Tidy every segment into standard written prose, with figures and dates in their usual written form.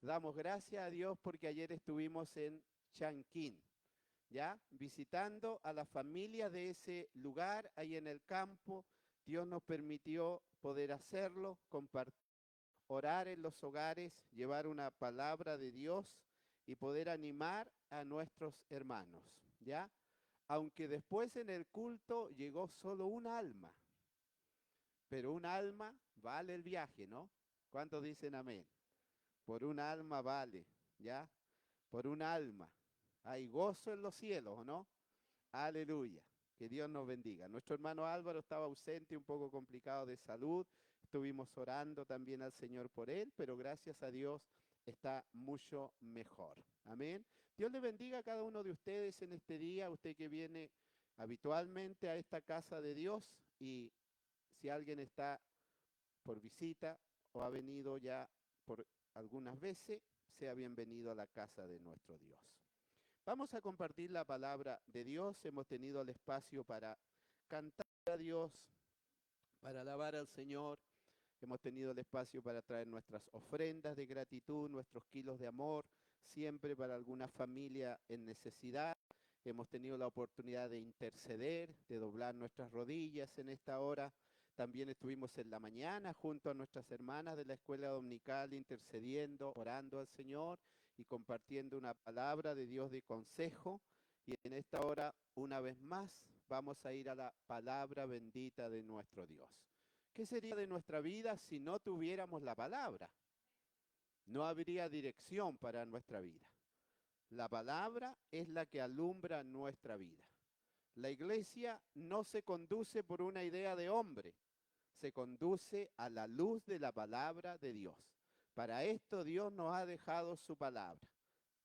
Damos gracias a Dios porque ayer estuvimos en Chanquín, ¿ya? Visitando a la familia de ese lugar, ahí en el campo. Dios nos permitió poder hacerlo, compartir, orar en los hogares, llevar una palabra de Dios y poder animar a nuestros hermanos, ¿ya? Aunque después en el culto llegó solo un alma, pero un alma vale el viaje, ¿no? ¿Cuántos dicen amén? Por un alma vale, ¿ya? Por un alma. Hay gozo en los cielos, ¿o no? Aleluya. Que Dios nos bendiga. Nuestro hermano Álvaro estaba ausente, un poco complicado de salud. Estuvimos orando también al Señor por él, pero gracias a Dios está mucho mejor. Amén. Dios le bendiga a cada uno de ustedes en este día, usted que viene habitualmente a esta casa de Dios, y si alguien está por visita o ha venido ya por algunas veces, sea bienvenido a la casa de nuestro Dios. Vamos a compartir la palabra de Dios. Hemos tenido el espacio para cantar a Dios, para alabar al Señor. Hemos tenido el espacio para traer nuestras ofrendas de gratitud, nuestros kilos de amor, siempre para alguna familia en necesidad. Hemos tenido la oportunidad de interceder, de doblar nuestras rodillas en esta hora. También estuvimos en la mañana junto a nuestras hermanas de la escuela dominical intercediendo, orando al Señor y compartiendo una palabra de Dios de consejo. Y en esta hora, una vez más, vamos a ir a la palabra bendita de nuestro Dios. ¿Qué sería de nuestra vida si no tuviéramos la palabra? No habría dirección para nuestra vida. La palabra es la que alumbra nuestra vida. La iglesia no se conduce por una idea de hombre, se conduce a la luz de la palabra de Dios. Para esto Dios nos ha dejado su palabra,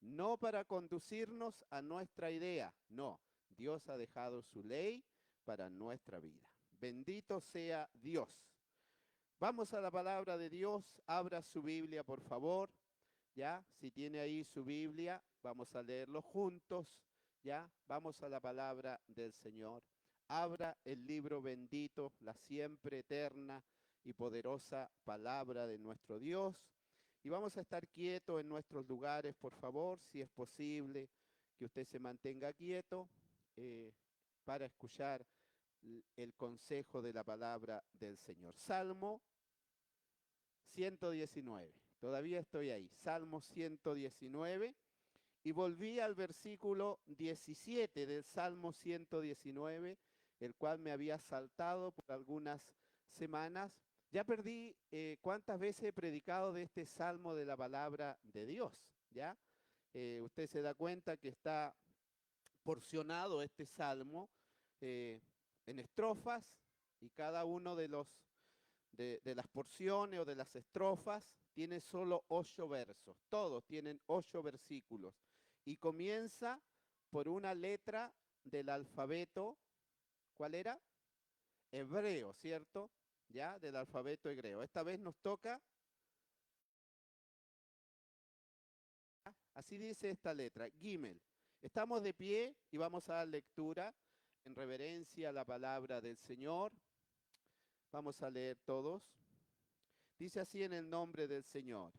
no para conducirnos a nuestra idea, no. Dios ha dejado su ley para nuestra vida. Bendito sea Dios. Vamos a la palabra de Dios. Abra su Biblia, por favor. ¿Ya? Si tiene ahí su Biblia, vamos a leerlo juntos. ¿Ya? Vamos a la palabra del Señor. Abra el libro bendito, la siempre eterna y poderosa palabra de nuestro Dios. Y vamos a estar quietos en nuestros lugares, por favor, si es posible que usted se mantenga quieto para escuchar el consejo de la palabra del Señor. Salmo 119. Todavía estoy ahí. Salmo 119. Y volví al versículo 17 del Salmo 119, el cual me había saltado por algunas semanas. Ya perdí cuántas veces he predicado de este salmo de la palabra de Dios, ¿ya? Usted se da cuenta que está porcionado este salmo eh, en estrofas, y cada uno de las porciones o de las estrofas tiene solo 8 versos. Todos tienen 8 versículos. Y comienza por una letra del alfabeto. ¿Cuál era? Hebreo, ¿cierto? Ya, del alfabeto hebreo. Esta vez nos toca, así dice esta letra, Gimel. Estamos de pie y vamos a dar lectura en reverencia a la palabra del Señor. Vamos a leer todos. Dice así en el nombre del Señor.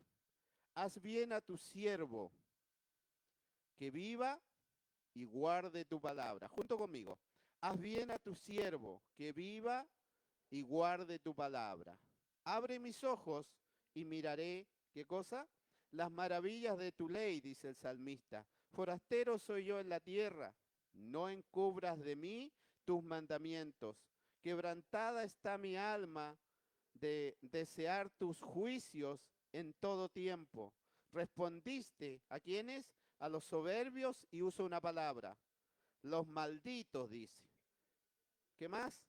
Haz bien a tu siervo, que viva y guarde tu palabra. Junto conmigo. Haz bien a tu siervo, que viva y guarde tu palabra. Abre mis ojos y miraré, ¿qué cosa? Las maravillas de tu ley, dice el salmista. Forastero soy yo en la tierra, no encubras de mí tus mandamientos. Quebrantada está mi alma de desear tus juicios en todo tiempo. Respondiste, ¿a quiénes? A los soberbios, y uso una palabra. Los malditos, dice. ¿Qué más?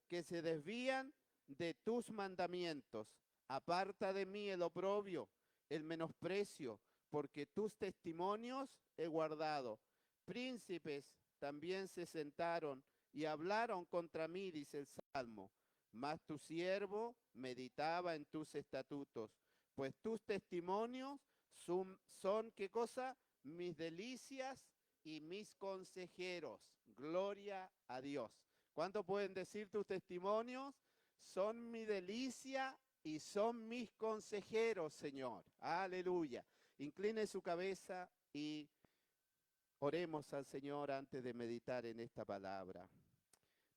Que se desvían de tus mandamientos. Aparta de mí el oprobio, el menosprecio, porque tus testimonios he guardado. Príncipes también se sentaron y hablaron contra mí, dice el Salmo. Mas tu siervo meditaba en tus estatutos, pues tus testimonios son ¿qué cosa? Mis delicias y mis consejeros. Gloria a Dios. ¿Cuánto pueden decir tus testimonios? Son mi delicia y son mis consejeros, Señor. Aleluya. Incline su cabeza y oremos al Señor antes de meditar en esta palabra.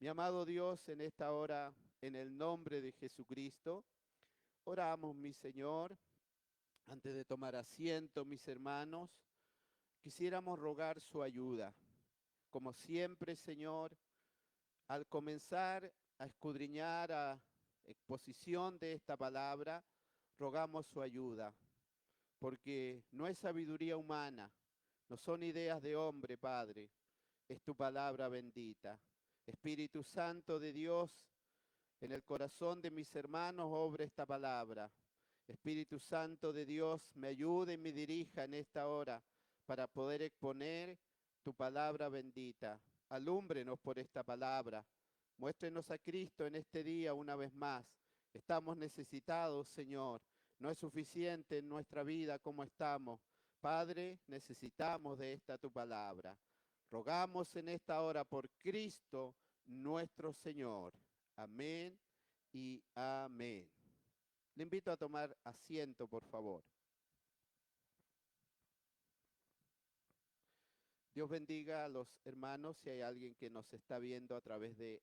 Mi amado Dios, en esta hora, en el nombre de Jesucristo, oramos, mi Señor, antes de tomar asiento, mis hermanos, quisiéramos rogar su ayuda. Como siempre, Señor, al comenzar a escudriñar a exposición de esta palabra, rogamos su ayuda, porque no es sabiduría humana, no son ideas de hombre, Padre, es tu palabra bendita. Espíritu Santo de Dios, en el corazón de mis hermanos obra esta palabra. Espíritu Santo de Dios, me ayude y me dirija en esta hora para poder exponer tu palabra bendita. Alúmbrenos por esta palabra. Muéstrenos a Cristo en este día una vez más. Estamos necesitados, Señor. No es suficiente en nuestra vida como estamos. Padre, necesitamos de esta tu palabra. Rogamos en esta hora por Cristo nuestro Señor. Amén y amén. Le invito a tomar asiento, por favor. Dios bendiga a los hermanos. Si hay alguien que nos está viendo a través de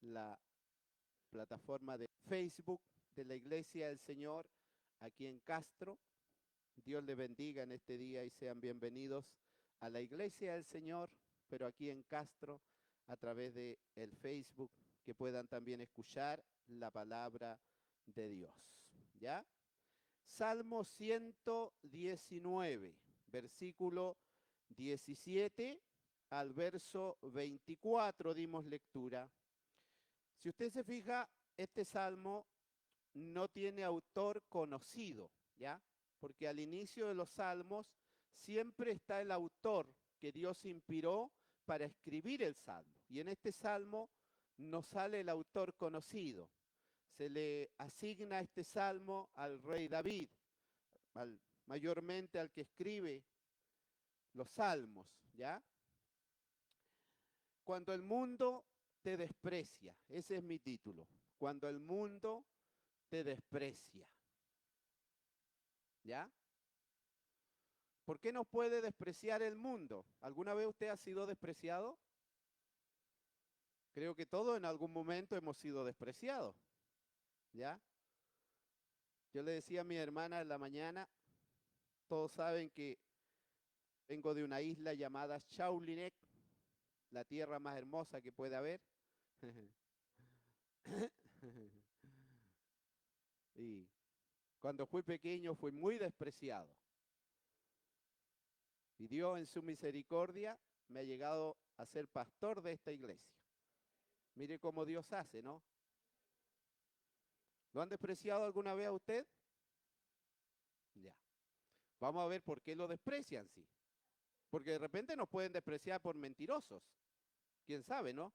la plataforma de Facebook de la Iglesia del Señor aquí en Castro, Dios les bendiga en este día y sean bienvenidos a la Iglesia del Señor, pero aquí en Castro a través de el Facebook, que puedan también escuchar la palabra de Dios. ¿Ya? Salmo 119, versículo 17 al verso 24 dimos lectura. Si usted se fija, este salmo no tiene autor conocido, ¿ya? Porque al inicio de los salmos siempre está el autor que Dios inspiró para escribir el salmo. Y en este salmo no sale el autor conocido. Se le asigna este salmo al rey David, mayormente al que escribe los salmos, ¿ya? Cuando el mundo te desprecia, ese es mi título. Cuando el mundo te desprecia, ¿ya? ¿Por qué nos puede despreciar el mundo? ¿Alguna vez usted ha sido despreciado? Creo que todos en algún momento hemos sido despreciados, ¿ya? Yo le decía a mi hermana en la mañana, todos saben que vengo de una isla llamada Chaulinet, la tierra más hermosa que puede haber. Y cuando fui pequeño fui muy despreciado. Y Dios en su misericordia me ha llegado a ser pastor de esta iglesia. Mire cómo Dios hace, ¿no? ¿Lo han despreciado alguna vez a usted? Ya. Vamos a ver por qué lo desprecian, sí. Porque de repente nos pueden despreciar por mentirosos. ¿Quién sabe, no?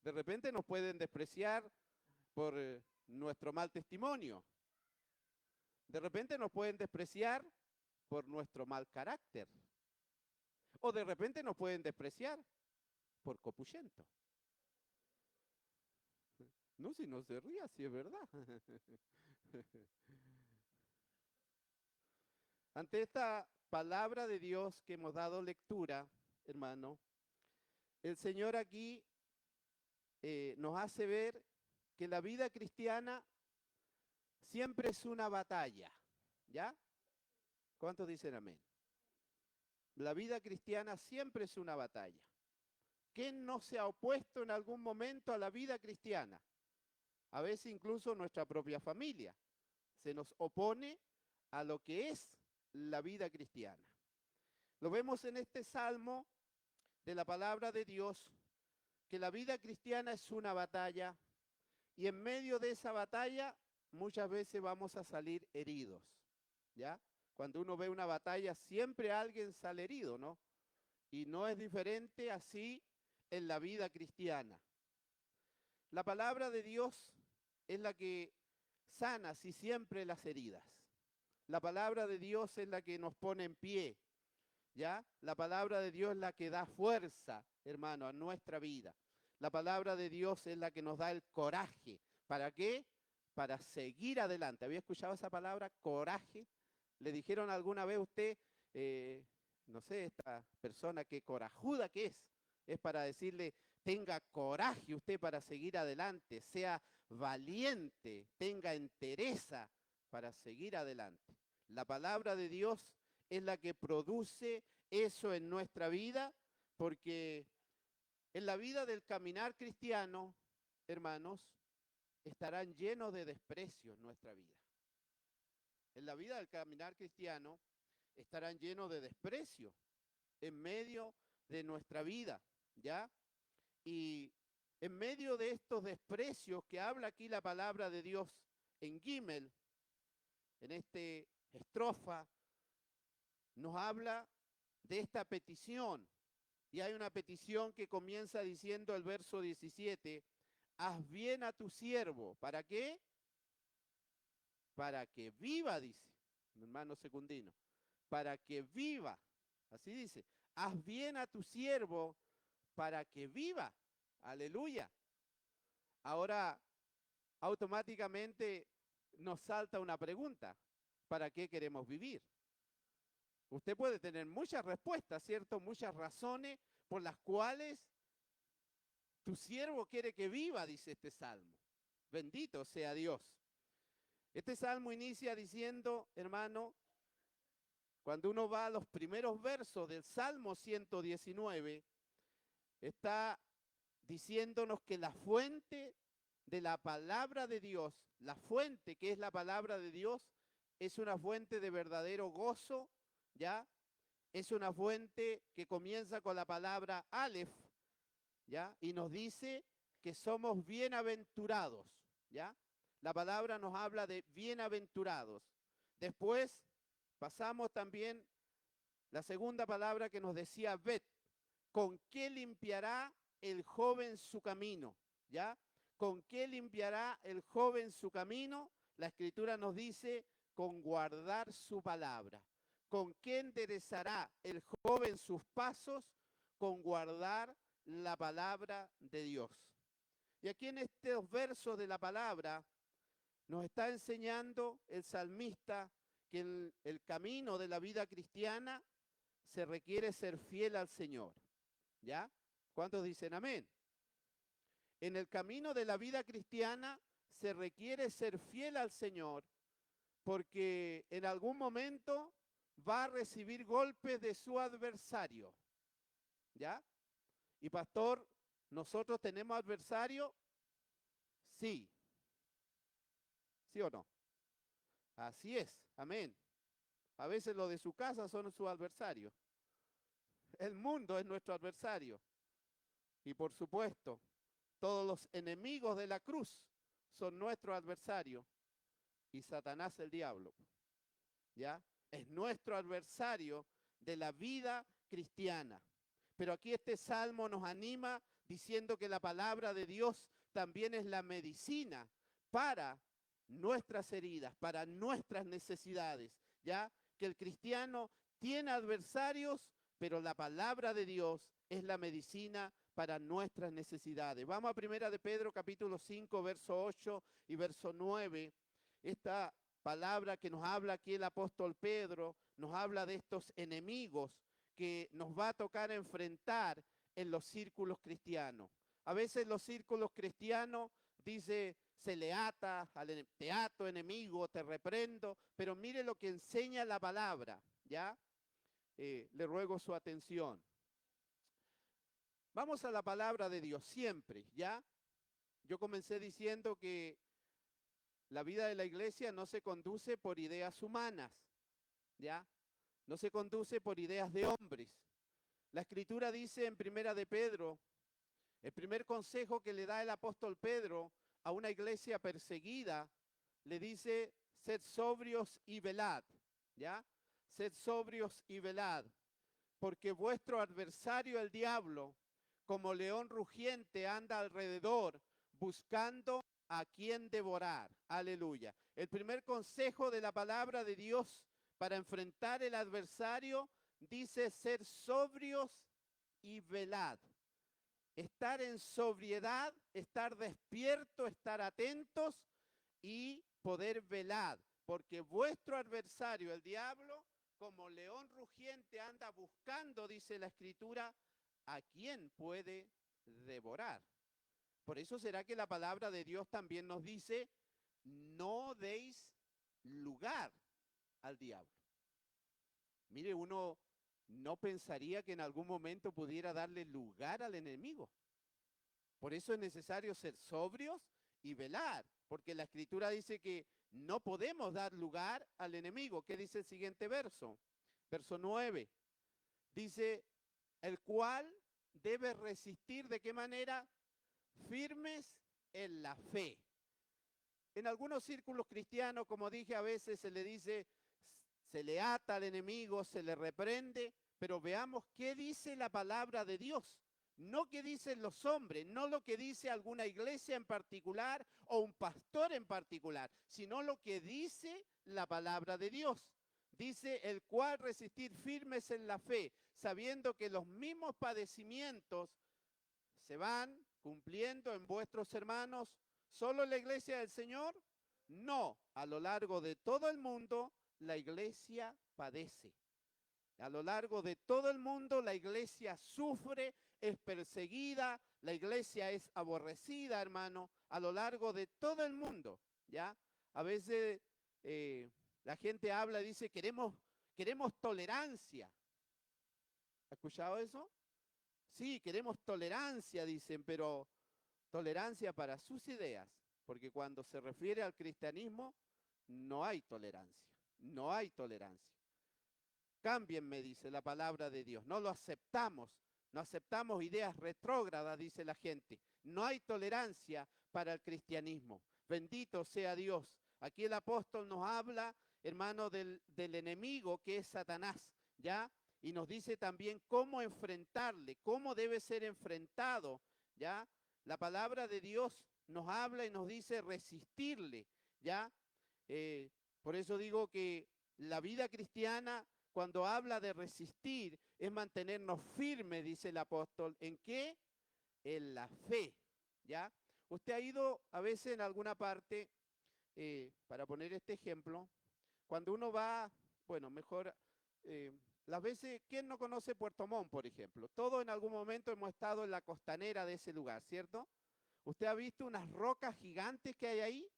De repente nos pueden despreciar por nuestro mal testimonio. De repente nos pueden despreciar por nuestro mal carácter. O de repente nos pueden despreciar por copuchento. No, si no se ría, si es verdad. Ante esta palabra de Dios que hemos dado lectura, hermano, el Señor aquí nos hace ver que la vida cristiana siempre es una batalla, ¿ya? ¿Cuántos dicen amén? La vida cristiana siempre es una batalla. ¿Quién no se ha opuesto en algún momento a la vida cristiana? A veces incluso nuestra propia familia se nos opone a lo que es la vida cristiana. Lo vemos en este salmo de la palabra de Dios, que la vida cristiana es una batalla y en medio de esa batalla muchas veces vamos a salir heridos, ¿ya? Cuando uno ve una batalla siempre alguien sale herido, ¿no? Y no es diferente así en la vida cristiana. La palabra de Dios es la que sana así siempre las heridas. La palabra de Dios es la que nos pone en pie, ¿ya? La palabra de Dios es la que da fuerza, hermano, a nuestra vida. La palabra de Dios es la que nos da el coraje. ¿Para qué? Para seguir adelante. ¿Había escuchado esa palabra? Coraje. ¿Le dijeron alguna vez a usted, eh, no sé, esta persona qué corajuda que es para decirle, tenga coraje usted para seguir adelante, sea valiente, tenga entereza para seguir adelante? La palabra de Dios es la que produce eso en nuestra vida, porque en la vida del caminar cristiano, hermanos, estarán llenos de desprecio en nuestra vida. En la vida del caminar cristiano estarán llenos de desprecio en medio de nuestra vida, ¿ya? Y en medio de estos desprecios que habla aquí la palabra de Dios en Gimel, en este estrofa, nos habla de esta petición. Y hay una petición que comienza diciendo el verso 17, haz bien a tu siervo. ¿Para qué? Para que viva, dice mi hermano Secundino. Para que viva. Así dice, haz bien a tu siervo para que viva. Aleluya. Ahora, automáticamente nos salta una pregunta. ¿Para qué queremos vivir? Usted puede tener muchas respuestas, ¿cierto? Muchas razones por las cuales tu siervo quiere que viva, dice este salmo. Bendito sea Dios. Este salmo inicia diciendo, hermano, cuando uno va a los primeros versos del Salmo 119, está diciéndonos que la fuente de la palabra de Dios, la fuente que es la palabra de Dios, es una fuente de verdadero gozo, ¿ya? Es una fuente que comienza con la palabra Aleph, ¿ya? Y nos dice que somos bienaventurados, ¿ya? La palabra nos habla de bienaventurados. Después pasamos también la segunda palabra que nos decía Bet. ¿Con qué limpiará el joven su camino? ¿Ya? ¿Con qué limpiará el joven su camino? La Escritura nos dice, con guardar su palabra. ¿Con qué enderezará el joven sus pasos? Con guardar la palabra de Dios. Y aquí en estos versos de la palabra nos está enseñando el salmista que el camino de la vida cristiana se requiere ser fiel al Señor. ¿Ya? ¿Cuántos dicen amén? En el camino de la vida cristiana se requiere ser fiel al Señor porque en algún momento va a recibir golpes de su adversario. ¿Ya? Y pastor, ¿nosotros tenemos adversario? Sí. ¿Sí o no? Así es, amén. A veces los de su casa son sus adversarios. El mundo es nuestro adversario. Y por supuesto, todos los enemigos de la cruz son nuestro adversario. Y Satanás el diablo, ¿ya? Es nuestro adversario de la vida cristiana. Pero aquí este salmo nos anima diciendo que la palabra de Dios también es la medicina para nuestras heridas, para nuestras necesidades, ¿ya? Que el cristiano tiene adversarios, pero la palabra de Dios es la medicina para nuestras necesidades. Vamos a Primera de Pedro, capítulo 5, verso 8 y verso 9. Esta palabra que nos habla aquí el apóstol Pedro, nos habla de estos enemigos que nos va a tocar enfrentar en los círculos cristianos. A veces los círculos cristianos dice, se le ata al teatro enemigo, te reprendo, pero mire lo que enseña la palabra, ¿ya? Le ruego su atención. Vamos a la palabra de Dios siempre, ¿ya? Yo comencé diciendo que la vida de la iglesia no se conduce por ideas humanas, ¿ya? No se conduce por ideas de hombres. La Escritura dice en Primera de Pedro, el primer consejo que le da el apóstol Pedro a una iglesia perseguida, le dice, sed sobrios y velad, ¿ya? Sed sobrios y velad, porque vuestro adversario el diablo, como león rugiente, anda alrededor buscando a quien devorar. Aleluya. El primer consejo de la palabra de Dios para enfrentar el adversario dice ser sobrios y velad. Estar en sobriedad, estar despierto, estar atentos y poder velar. porque vuestro adversario, el diablo, como león rugiente anda buscando, dice la Escritura, a quién puede devorar. Por eso será que la palabra de Dios también nos dice, no deis lugar al diablo. Mire, uno no pensaría que en algún momento pudiera darle lugar al enemigo. Por eso es necesario ser sobrios y velar, porque la Escritura dice que no podemos dar lugar al enemigo. ¿Qué dice el siguiente verso? Verso 9. Dice, el cual debe resistir, ¿de qué manera? Firmes en la fe. En algunos círculos cristianos, como dije, a veces se le dice, se le ata al enemigo, se le reprende, pero veamos qué dice la palabra de Dios. No qué dicen los hombres, no lo que dice alguna iglesia en particular o un pastor en particular, sino lo que dice la palabra de Dios. Dice, el cual resistir firmes en la fe, sabiendo que los mismos padecimientos se van cumpliendo en vuestros hermanos. ¿Solo en la iglesia del Señor? No, a lo largo de todo el mundo la iglesia padece. A lo largo de todo el mundo la iglesia sufre, es perseguida, la iglesia es aborrecida, hermano, a lo largo de todo el mundo, ¿ya? A veces la gente habla y dice, queremos tolerancia. ¿Ha escuchado eso? Sí, queremos tolerancia, dicen, pero tolerancia para sus ideas, porque cuando se refiere al cristianismo, no hay tolerancia, no hay tolerancia. Cámbienme, dice la palabra de Dios, no lo aceptamos, no aceptamos ideas retrógradas, dice la gente. No hay tolerancia para el cristianismo. Bendito sea Dios. Aquí el apóstol nos habla, hermano, del enemigo que es Satanás, ¿ya? Y nos dice también cómo enfrentarle, cómo debe ser enfrentado, ¿ya? La palabra de Dios nos habla y nos dice resistirle, ¿ya? Por eso digo que la vida cristiana, cuando habla de resistir, es mantenernos firmes, dice el apóstol. ¿En qué? En la fe, ¿ya? Usted ha ido a veces en alguna parte, para poner este ejemplo, cuando uno va, bueno, mejor, las veces, ¿quién no conoce Puerto Montt, por ejemplo? Todos en algún momento hemos estado en la costanera de ese lugar, ¿cierto? Usted ha visto unas rocas gigantes que hay ahí,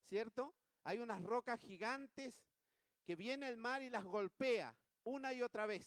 ¿cierto? Hay unas rocas gigantes que viene el mar y las golpea una y otra vez,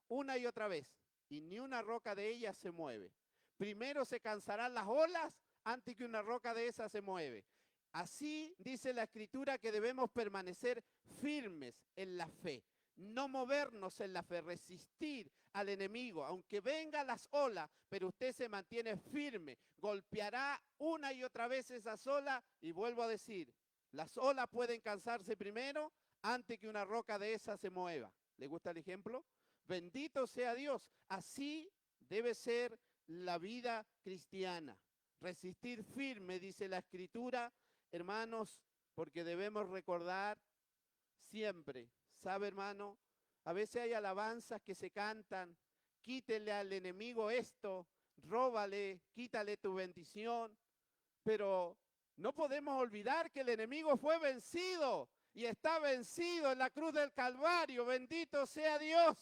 una y otra vez, y ni una roca de ellas se mueve. Primero se cansarán las olas antes que una roca de esas se mueve. Así dice la Escritura que debemos permanecer firmes en la fe, no movernos en la fe, resistir al enemigo, aunque vengan las olas, pero usted se mantiene firme, golpeará una y otra vez esas olas, y vuelvo a decir, las olas pueden cansarse primero antes que una roca de esas se mueva. ¿Le gusta el ejemplo? Bendito sea Dios. Así debe ser la vida cristiana. Resistir firme, dice la Escritura, hermanos, porque debemos recordar siempre. ¿Sabe, hermano? A veces hay alabanzas que se cantan. Quítele al enemigo esto, róbale, quítale tu bendición. Pero no podemos olvidar que el enemigo fue vencido y está vencido en la cruz del Calvario. Bendito sea Dios.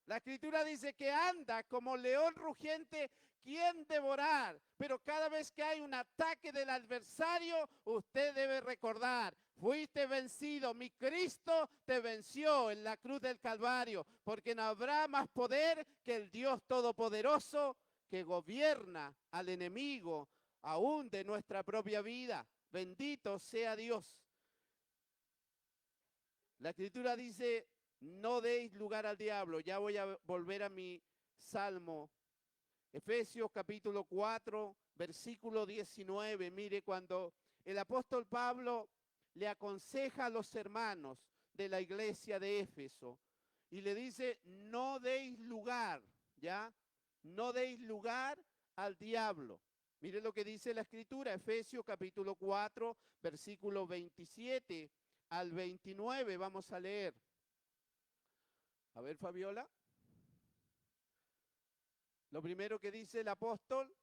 La Escritura dice que anda como león rugiente, ¿quién devorar? Pero cada vez que hay un ataque del adversario, usted debe recordar, fuiste vencido, mi Cristo te venció en la cruz del Calvario, porque no habrá más poder que el Dios Todopoderoso que gobierna al enemigo, aún de nuestra propia vida. Bendito sea Dios. La Escritura dice, no deis lugar al diablo. Ya voy a volver a mi salmo. Efesios capítulo 4, versículo 19. Mire, cuando el apóstol Pablo le aconseja a los hermanos de la iglesia de Éfeso y le dice, no deis lugar, ¿ya? No deis lugar al diablo. Mire lo que dice la Escritura, Efesios capítulo 4, versículo 27 al 29. Vamos a leer. A ver, Fabiola. Lo primero que dice el apóstol,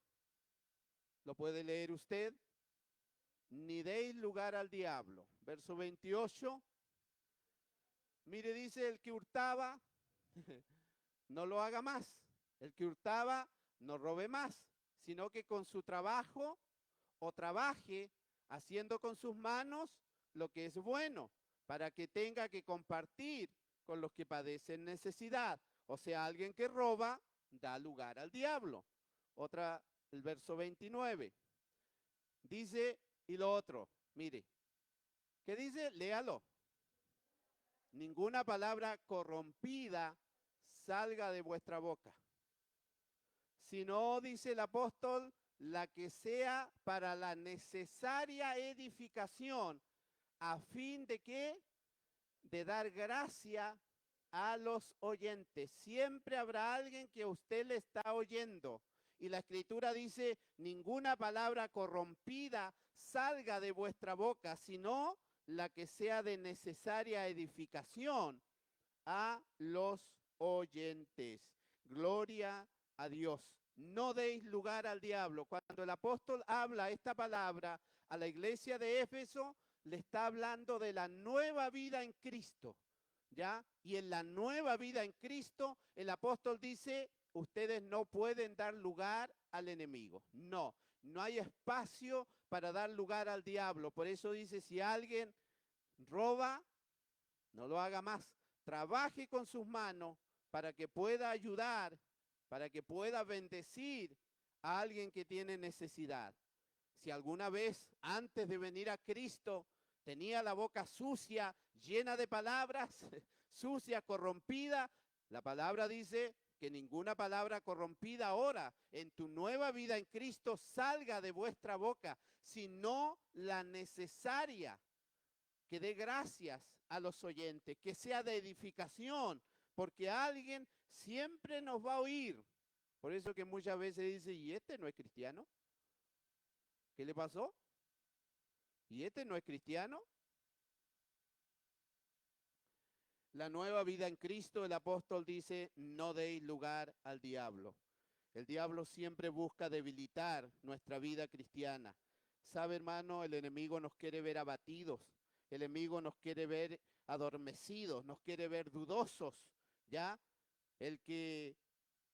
¿lo puede leer usted? ni deis lugar al diablo. Verso 28, mire, dice, el que hurtaba, no lo haga más. El que hurtaba, no robe más, sino que con su trabajo o trabaje haciendo con sus manos lo que es bueno, para que tenga que compartir con los que padecen necesidad. O sea, alguien que roba da lugar al diablo. El verso 29. Dice, y lo otro, mire, ¿qué dice? Léalo. Ninguna palabra corrompida salga de vuestra boca, sino, dice el apóstol, la que sea para la necesaria edificación, a fin de que, de dar gracia a los oyentes. Siempre habrá alguien que a usted le está oyendo. Y la Escritura dice, ninguna palabra corrompida salga de vuestra boca, sino la que sea de necesaria edificación a los oyentes. Gloria a Dios. No deis lugar al diablo. Cuando el apóstol habla esta palabra a la iglesia de Éfeso, le está hablando de la nueva vida en Cristo, ¿ya? Y en la nueva vida en Cristo, el apóstol dice, ustedes no pueden dar lugar al enemigo. No, no hay espacio para dar lugar al diablo. Por eso dice, si alguien roba, no lo haga más. Trabaje con sus manos para que pueda ayudar, para que pueda bendecir a alguien que tiene necesidad. Si alguna vez antes de venir a Cristo tenía la boca sucia, llena de palabras, sucia, corrompida, la palabra dice que ninguna palabra corrompida ahora en tu nueva vida en Cristo salga de vuestra boca, sino la necesaria, que dé gracias a los oyentes, que sea de edificación, porque alguien siempre nos va a oír. Por eso que muchas veces dice, ¿y este no es cristiano? ¿Qué le pasó? ¿Y este no es cristiano? La nueva vida en Cristo, el apóstol dice, no deis lugar al diablo. El diablo siempre busca debilitar nuestra vida cristiana. Sabe, hermano, el enemigo nos quiere ver abatidos, el enemigo nos quiere ver adormecidos, nos quiere ver dudosos, ¿ya? El que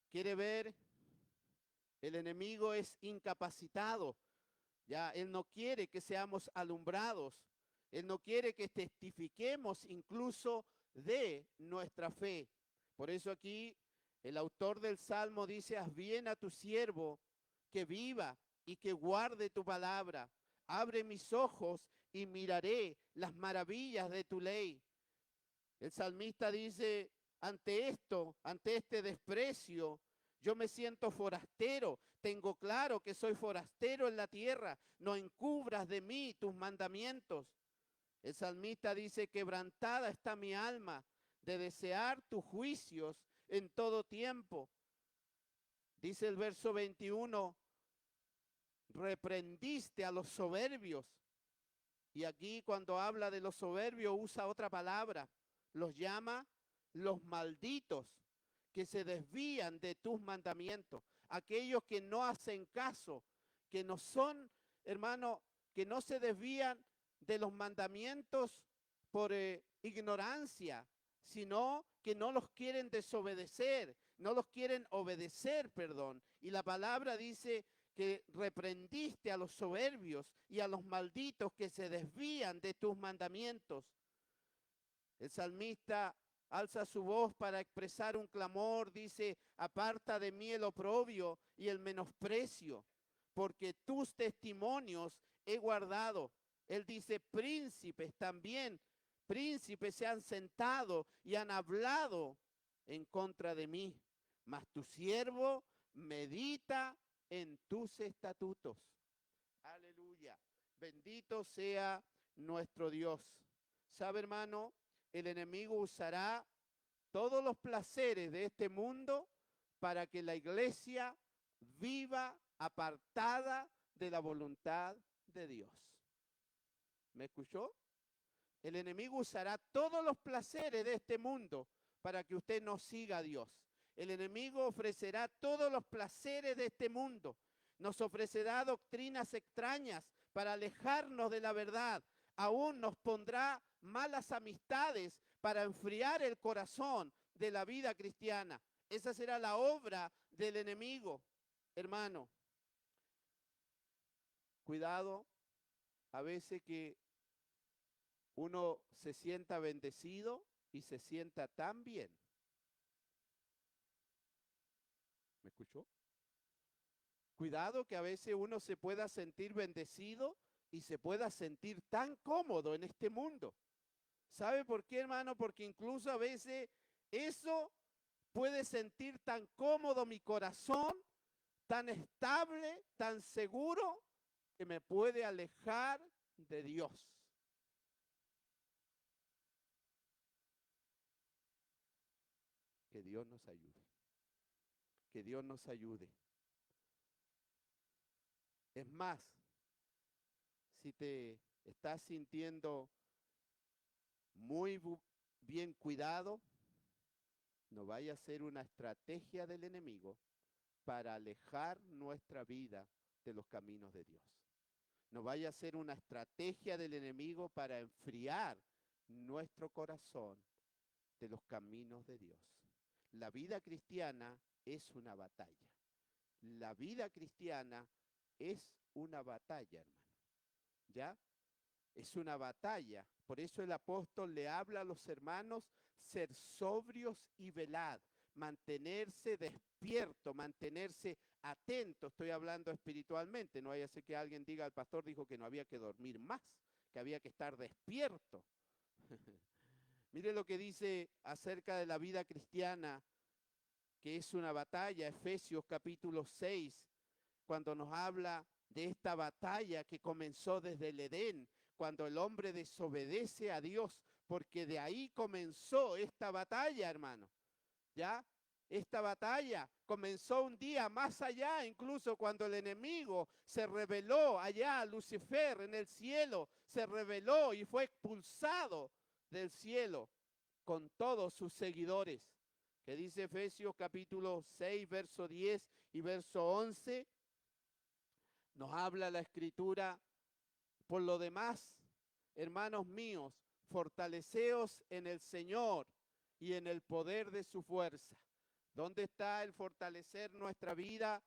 quiere ver, el enemigo es incapacitado, ¿ya? Él no quiere que seamos alumbrados, él no quiere que testifiquemos incluso de nuestra fe. Por eso aquí el autor del Salmo dice, haz bien a tu siervo, que viva y que guarde tu palabra. Abre mis ojos y miraré las maravillas de tu ley. El salmista dice, ante esto, ante este desprecio, yo me siento forastero. Tengo claro que soy forastero en la tierra. No encubras de mí tus mandamientos. El salmista dice, quebrantada está mi alma de desear tus juicios en todo tiempo. Dice el verso 21, reprendiste a los soberbios. Y aquí cuando habla de los soberbios usa otra palabra. Los llama los malditos, que se desvían de tus mandamientos. Aquellos que no hacen caso, que no son, hermano, que no se desvían de los mandamientos por ignorancia, sino que no los quieren desobedecer, no los quieren obedecer, perdón. Y la palabra dice que reprendiste a los soberbios y a los malditos que se desvían de tus mandamientos. El salmista alza su voz para expresar un clamor, dice, aparta de mí el oprobio y el menosprecio, porque tus testimonios he guardado. Él dice, príncipes también, príncipes se han sentado y han hablado en contra de mí, mas tu siervo medita en tus estatutos. Aleluya. Bendito sea nuestro Dios. ¿Sabe, hermano? El enemigo usará todos los placeres de este mundo para que la iglesia viva apartada de la voluntad de Dios. ¿Me escuchó? El enemigo usará todos los placeres de este mundo para que usted no siga a Dios. El enemigo ofrecerá todos los placeres de este mundo. Nos ofrecerá doctrinas extrañas para alejarnos de la verdad. Aún nos pondrá malas amistades para enfriar el corazón de la vida cristiana. Esa será la obra del enemigo, hermano. Cuidado, a veces que uno se sienta bendecido y se sienta tan bien. ¿Me escuchó? Cuidado que a veces uno se pueda sentir bendecido y se pueda sentir tan cómodo en este mundo. ¿Sabe por qué, hermano? Porque incluso a veces eso puede sentir tan cómodo mi corazón, tan estable, tan seguro, que me puede alejar de Dios. Que Dios nos ayude. Que Dios nos ayude. Es más, si te estás sintiendo muy bien cuidado, no vaya a ser una estrategia del enemigo para alejar nuestra vida de los caminos de Dios. No vaya a ser una estrategia del enemigo para enfriar nuestro corazón de los caminos de Dios. La vida cristiana es una batalla. La vida cristiana es una batalla, hermano. ¿Ya? Es una batalla. Por eso el apóstol le habla a los hermanos ser sobrios y velad, mantenerse despierto, mantenerse atento. Estoy hablando espiritualmente. No vaya a ser que alguien diga, el pastor dijo que no había que dormir más, que había que estar despierto. Mire lo que dice acerca de la vida cristiana, que es una batalla, Efesios capítulo 6, cuando nos habla de esta batalla que comenzó desde el Edén, cuando el hombre desobedece a Dios, porque de ahí comenzó esta batalla, hermano. ¿Ya? Esta batalla comenzó un día más allá, incluso cuando el enemigo se rebeló allá, Lucifer en el cielo, se rebeló y fue expulsado del cielo con todos sus seguidores. Que dice Efesios capítulo 6, verso 10 y verso 11, nos habla la escritura: por lo demás, hermanos míos, fortaleceos en el Señor y en el poder de su fuerza. ¿Dónde está el fortalecer nuestra vida,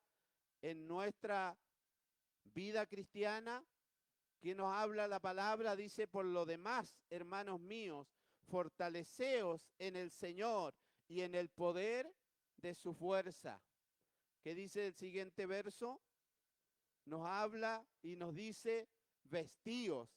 en nuestra vida cristiana? Que nos habla la palabra, dice: por lo demás, hermanos míos, fortaleceos en el Señor y en el poder de su fuerza. ¿Qué dice el siguiente verso? Nos habla y nos dice: vestíos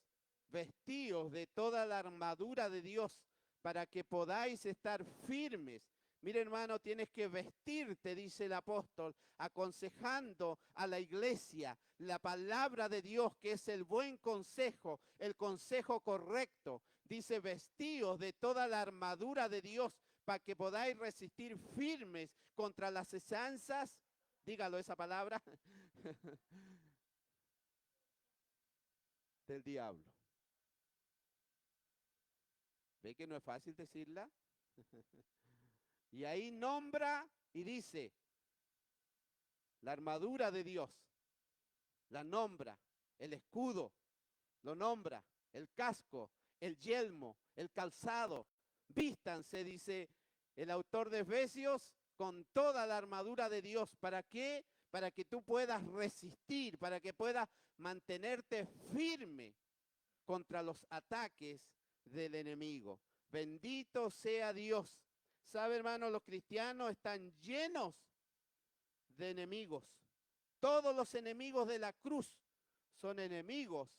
de toda la armadura de Dios para que podáis estar firmes. Mira, hermano, tienes que vestirte, dice el apóstol, aconsejando a la iglesia la palabra de Dios, que es el buen consejo, el consejo correcto. Dice: vestíos de toda la armadura de Dios para que podáis resistir firmes contra las asechanzas, dígalo esa palabra, del diablo. ¿Ve que no es fácil decirla? Y ahí nombra y dice: la armadura de Dios, la nombra, el escudo, lo nombra, el casco, el yelmo, el calzado. Vístanse, dice el autor de Efesios, con toda la armadura de Dios. ¿Para qué? Para que tú puedas resistir, para que puedas mantenerte firme contra los ataques del enemigo. Bendito sea Dios. ¿Sabe, hermano? Los cristianos están llenos de enemigos. Todos los enemigos de la cruz son enemigos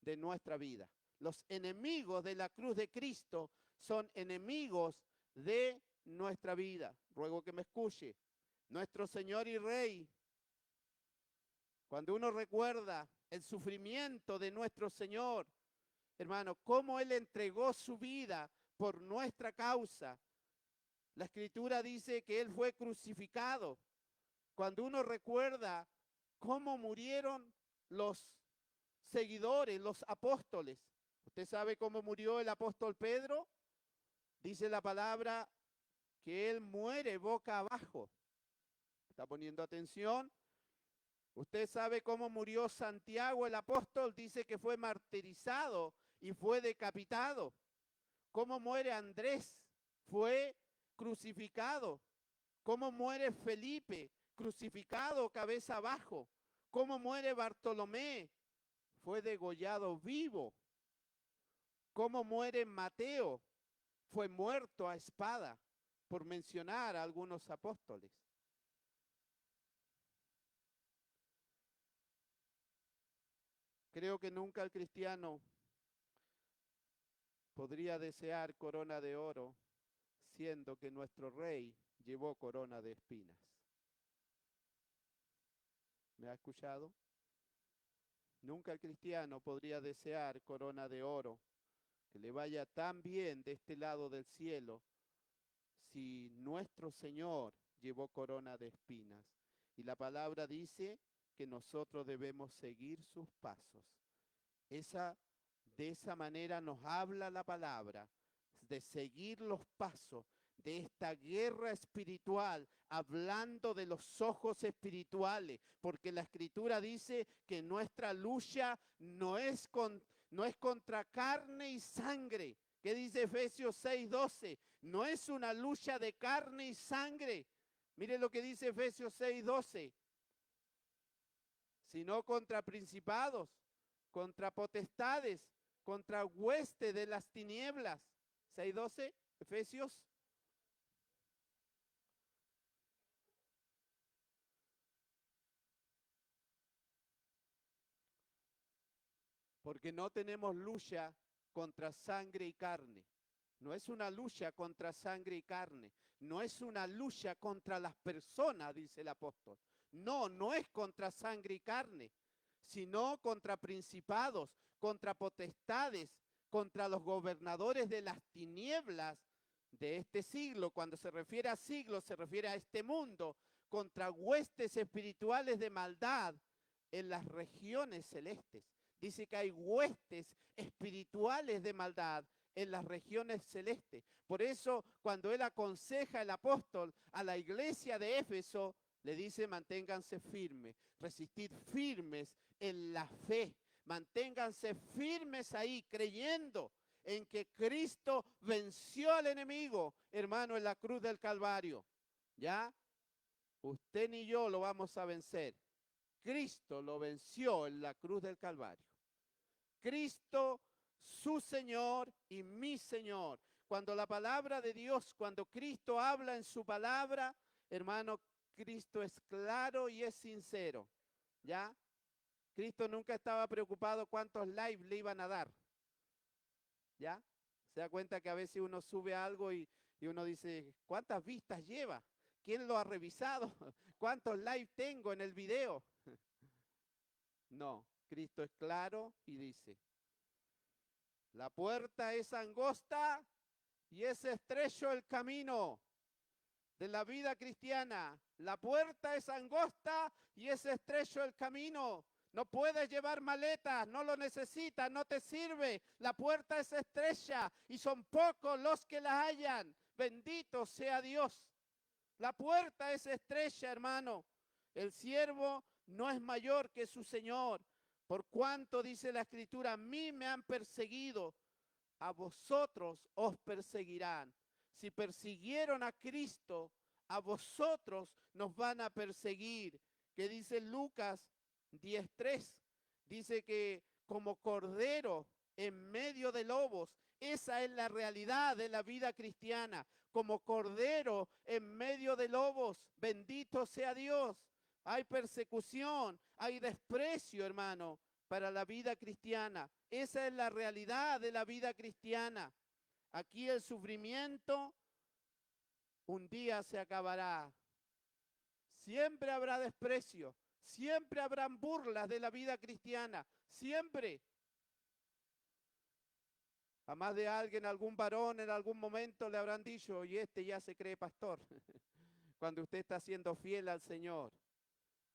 de nuestra vida. Los enemigos de la cruz de Cristo son enemigos de nuestra vida. Ruego que me escuche. Nuestro Señor y Rey, cuando uno recuerda el sufrimiento de nuestro Señor, hermano, cómo Él entregó su vida por nuestra causa. La Escritura dice que Él fue crucificado. Cuando uno recuerda cómo murieron los seguidores, los apóstoles. ¿Usted sabe cómo murió el apóstol Pedro? Dice la palabra que él muere boca abajo. ¿Está poniendo atención? Usted sabe cómo murió Santiago el apóstol, dice que fue martirizado y fue decapitado. ¿Cómo muere Andrés? Fue crucificado. ¿Cómo muere Felipe? Crucificado, cabeza abajo. ¿Cómo muere Bartolomé? Fue degollado vivo. ¿Cómo muere Mateo? Fue muerto a espada, por mencionar a algunos apóstoles. Creo que nunca el cristiano podría desear corona de oro, siendo que nuestro rey llevó corona de espinas. ¿Me ha escuchado? Nunca el cristiano podría desear corona de oro, que le vaya tan bien de este lado del cielo, si nuestro Señor llevó corona de espinas. Y la palabra dice que nosotros debemos seguir sus pasos. De esa manera nos habla la palabra, de seguir los pasos de esta guerra espiritual, hablando de los ojos espirituales, porque la Escritura dice que nuestra lucha no es contra carne y sangre. ¿Qué dice Efesios 6:12? No es una lucha de carne y sangre. Mire lo que dice Efesios 6:12. Sino contra principados, contra potestades, contra hueste de las tinieblas. 6:12, Efesios. Porque no tenemos lucha contra sangre y carne. No es una lucha contra sangre y carne. No es una lucha contra las personas, dice el apóstol. No, no es contra sangre y carne, sino contra principados, contra potestades, contra los gobernadores de las tinieblas de este siglo. Cuando se refiere a siglo, se refiere a este mundo, contra huestes espirituales de maldad en las regiones celestes. Dice que hay huestes espirituales de maldad en las regiones celestes. Por eso, cuando él aconseja el apóstol a la iglesia de Éfeso, le dice: manténganse firmes, resistid firmes en la fe, manténganse firmes ahí, creyendo en que Cristo venció al enemigo, hermano, en la cruz del Calvario. ¿Ya? Usted ni yo lo vamos a vencer. Cristo lo venció en la cruz del Calvario. Cristo, su Señor y mi Señor. Cuando la palabra de Dios, cuando Cristo habla en su palabra, hermano, Cristo es claro y es sincero. ¿Ya? Cristo nunca estaba preocupado cuántos likes le iban a dar. ¿Ya? Se da cuenta que a veces uno sube algo y uno dice: ¿cuántas vistas lleva? ¿Quién lo ha revisado? ¿Cuántos likes tengo en el video? No, Cristo es claro y dice: la puerta es angosta y es estrecho el camino de la vida cristiana. La puerta es angosta y es estrecho el camino. No puedes llevar maletas, no lo necesitas, no te sirve. La puerta es estrecha y son pocos los que la hallan. Bendito sea Dios. La puerta es estrecha, hermano. El siervo no es mayor que su Señor. Por cuanto, dice la Escritura, a mí me han perseguido, a vosotros os perseguirán. Si persiguieron a Cristo, a vosotros nos van a perseguir. Que dice Lucas 10:3, dice que como cordero en medio de lobos, esa es la realidad de la vida cristiana. Como cordero en medio de lobos, bendito sea Dios. Hay persecución, hay desprecio, hermano, para la vida cristiana. Esa es la realidad de la vida cristiana. Aquí el sufrimiento un día se acabará. Siempre habrá desprecio, siempre habrán burlas de la vida cristiana, siempre. A más de alguien, algún varón en algún momento le habrán dicho: y este ya se cree pastor, cuando usted está siendo fiel al Señor.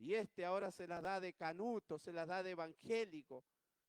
Y este ahora se las da de canuto, se las da de evangélico.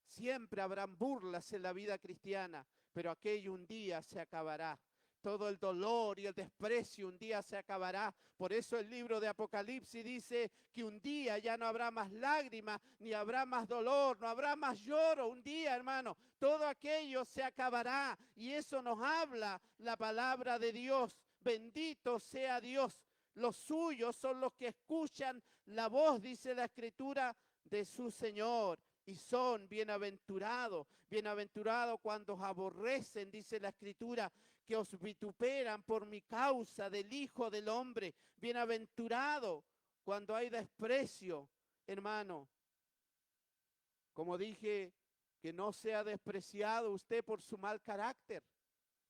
Siempre habrán burlas en la vida cristiana, pero aquello un día se acabará. todo el dolor y el desprecio un día se acabará. Por eso el libro de Apocalipsis dice que un día ya no habrá más lágrimas, ni habrá más dolor, no habrá más lloro. Un día, hermano, todo aquello se acabará. Y eso nos habla la palabra de Dios. Bendito sea Dios. Los suyos son los que escuchan la voz, dice la Escritura, de su Señor. Y son bienaventurados, bienaventurados cuando os aborrecen, dice la Escritura, que os vituperan por mi causa del Hijo del Hombre. Bienaventurado cuando hay desprecio, hermano. Como dije, que no sea despreciado usted por su mal carácter.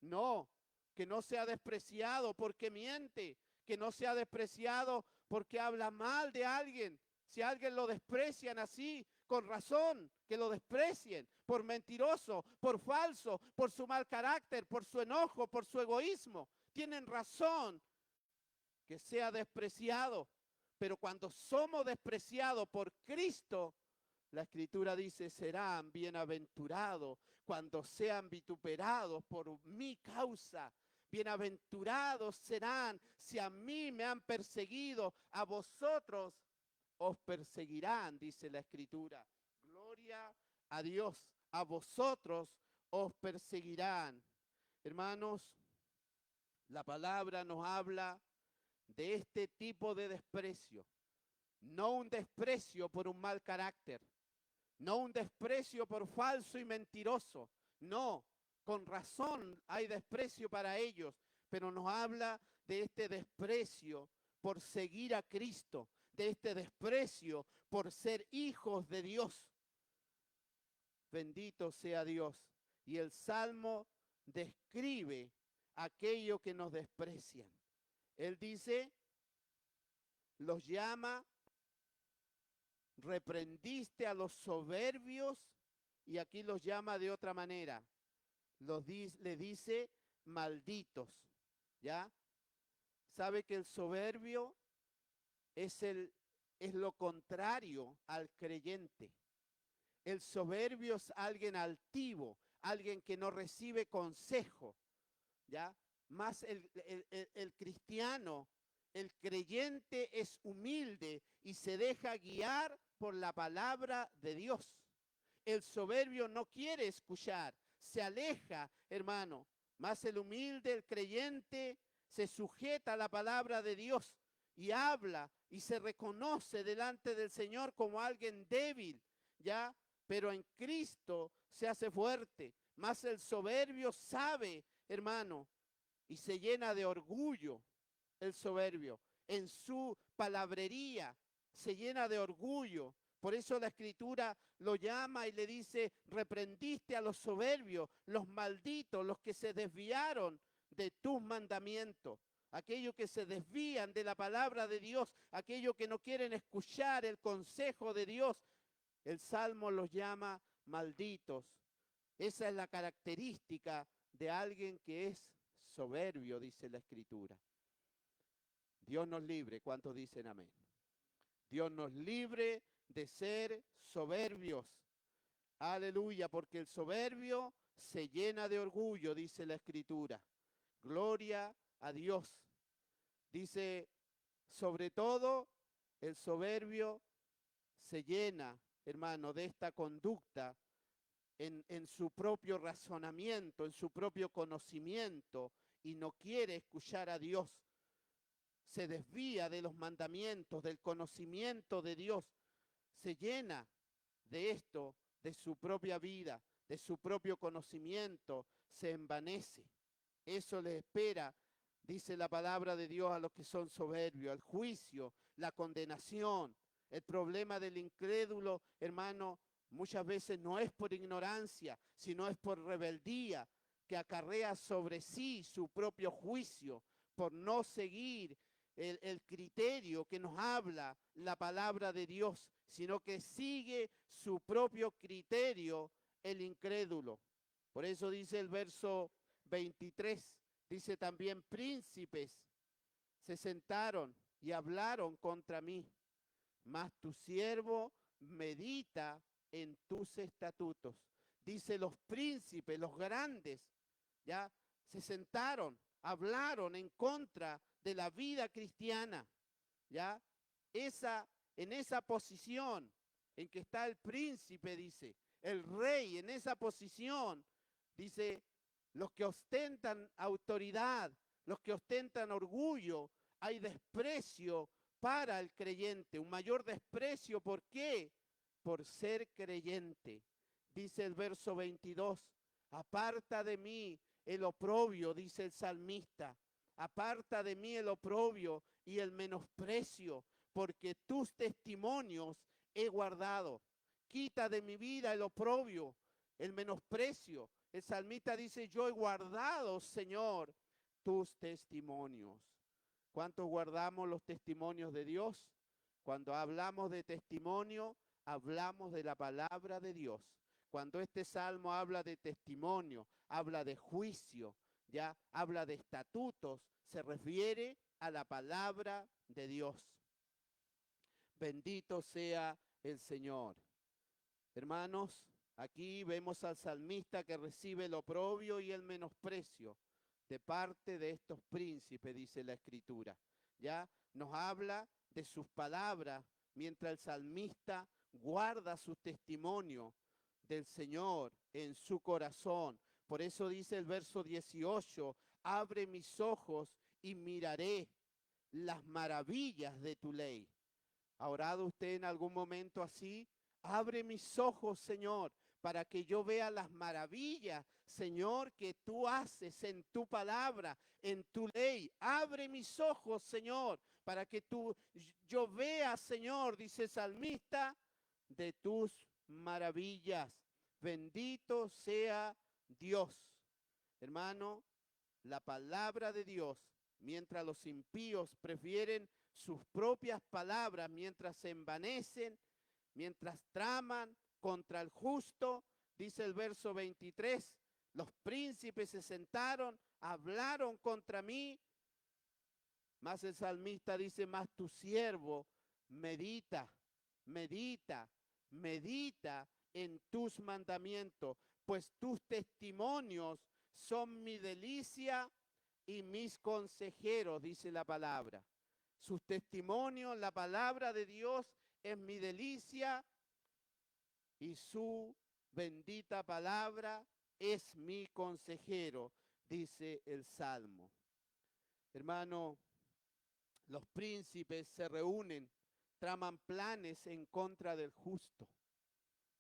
No, que no sea despreciado porque miente, que no sea despreciado porque habla mal de alguien. Si a alguien lo desprecian así, con razón, que lo desprecien por mentiroso, por falso, por su mal carácter, por su enojo, por su egoísmo. Tienen razón que sea despreciado. Pero cuando somos despreciados por Cristo, la Escritura dice, serán bienaventurados cuando sean vituperados por mi causa. Bienaventurados serán si a mí me han perseguido, a vosotros os perseguirán, dice la Escritura. Gloria a Dios, a vosotros os perseguirán. Hermanos, la palabra nos habla de este tipo de desprecio. No un desprecio por un mal carácter, no un desprecio por falso y mentiroso. No, con razón hay desprecio para ellos, pero nos habla de este desprecio por seguir a Cristo, de este desprecio por ser hijos de Dios. Bendito sea Dios. Y el Salmo describe aquello que nos desprecian. Él dice, los llama, reprendiste a los soberbios, y aquí los llama de otra manera. Le dice malditos, ¿ya? Sabe que el soberbio es lo contrario al creyente. El soberbio es alguien altivo, alguien que no recibe consejo, ¿ya? Más el cristiano, el creyente es humilde y se deja guiar por la palabra de Dios. El soberbio no quiere escuchar, se aleja, hermano. Más el humilde, el creyente, se sujeta a la palabra de Dios y habla y se reconoce delante del Señor como alguien débil, ¿ya? Pero en Cristo se hace fuerte. Más el soberbio sabe, hermano, y se llena de orgullo el soberbio. En su palabrería se llena de orgullo. Por eso la Escritura lo llama y le dice, reprendiste a los soberbios, los malditos, los que se desviaron de tus mandamientos. Aquellos que se desvían de la palabra de Dios, aquellos que no quieren escuchar el consejo de Dios. El Salmo los llama malditos. Esa es la característica de alguien que es soberbio, dice la Escritura. Dios nos libre. ¿Cuántos dicen amén? Dios nos libre de ser soberbios. Aleluya, porque el soberbio se llena de orgullo, dice la Escritura. Gloria a Dios. Dice, sobre todo, el soberbio se llena, hermano, de esta conducta en su propio razonamiento, en su propio conocimiento, y no quiere escuchar a Dios. Se desvía de los mandamientos, del conocimiento de Dios. Se llena de esto, de su propia vida, de su propio conocimiento, se envanece. Eso le espera, dice la palabra de Dios, a los que son soberbios, el juicio, la condenación. El problema del incrédulo, hermano, muchas veces no es por ignorancia, sino es por rebeldía, que acarrea sobre sí su propio juicio, por no seguir el criterio que nos habla la palabra de Dios, sino que sigue su propio criterio el incrédulo. Por eso dice el verso 23, dice también, príncipes se sentaron y hablaron contra mí, mas tu siervo medita en tus estatutos. Dice, los príncipes, los grandes, ya se sentaron hablaron en contra de la vida cristiana, ¿ya? En esa posición en que está el príncipe, dice, el rey, en esa posición, dice, los que ostentan autoridad, los que ostentan orgullo, hay desprecio para el creyente, un mayor desprecio. ¿Por qué? Por ser creyente. Dice el verso 22, aparta de mí el oprobio, dice el salmista, aparta de mí el oprobio y el menosprecio, porque tus testimonios he guardado. Quita de mi vida el oprobio, el menosprecio. El salmista dice, yo he guardado, Señor, tus testimonios. ¿Cuántos guardamos los testimonios de Dios? Cuando hablamos de testimonio, hablamos de la palabra de Dios. Cuando este salmo habla de testimonio, habla de juicio, ya habla de estatutos, se refiere a la palabra de Dios. Bendito sea el Señor. Hermanos, aquí vemos al salmista que recibe el oprobio y el menosprecio de parte de estos príncipes, dice la Escritura. Ya nos habla de sus palabras, mientras el salmista guarda su testimonio del Señor en su corazón. Por eso dice el verso 18, abre mis ojos y miraré las maravillas de tu ley. ¿Ha orado usted en algún momento así? Abre mis ojos, Señor, para que yo vea las maravillas, Señor, que tú haces en tu palabra, en tu ley. Abre mis ojos, Señor, para que yo vea, Señor, dice el salmista, de tus maravillas. Bendito sea Dios. Hermano, la palabra de Dios, mientras los impíos prefieren sus propias palabras, mientras se envanecen, mientras traman contra el justo, dice el verso 23, los príncipes se sentaron, hablaron contra mí, mas el salmista dice, mas tu siervo medita, medita, medita en tus mandamientos, pues tus testimonios son mi delicia y mis consejeros, dice la palabra. Sus testimonios, la palabra de Dios es mi delicia y su bendita palabra es mi consejero, dice el Salmo. Hermano, los príncipes se reúnen, traman planes en contra del justo.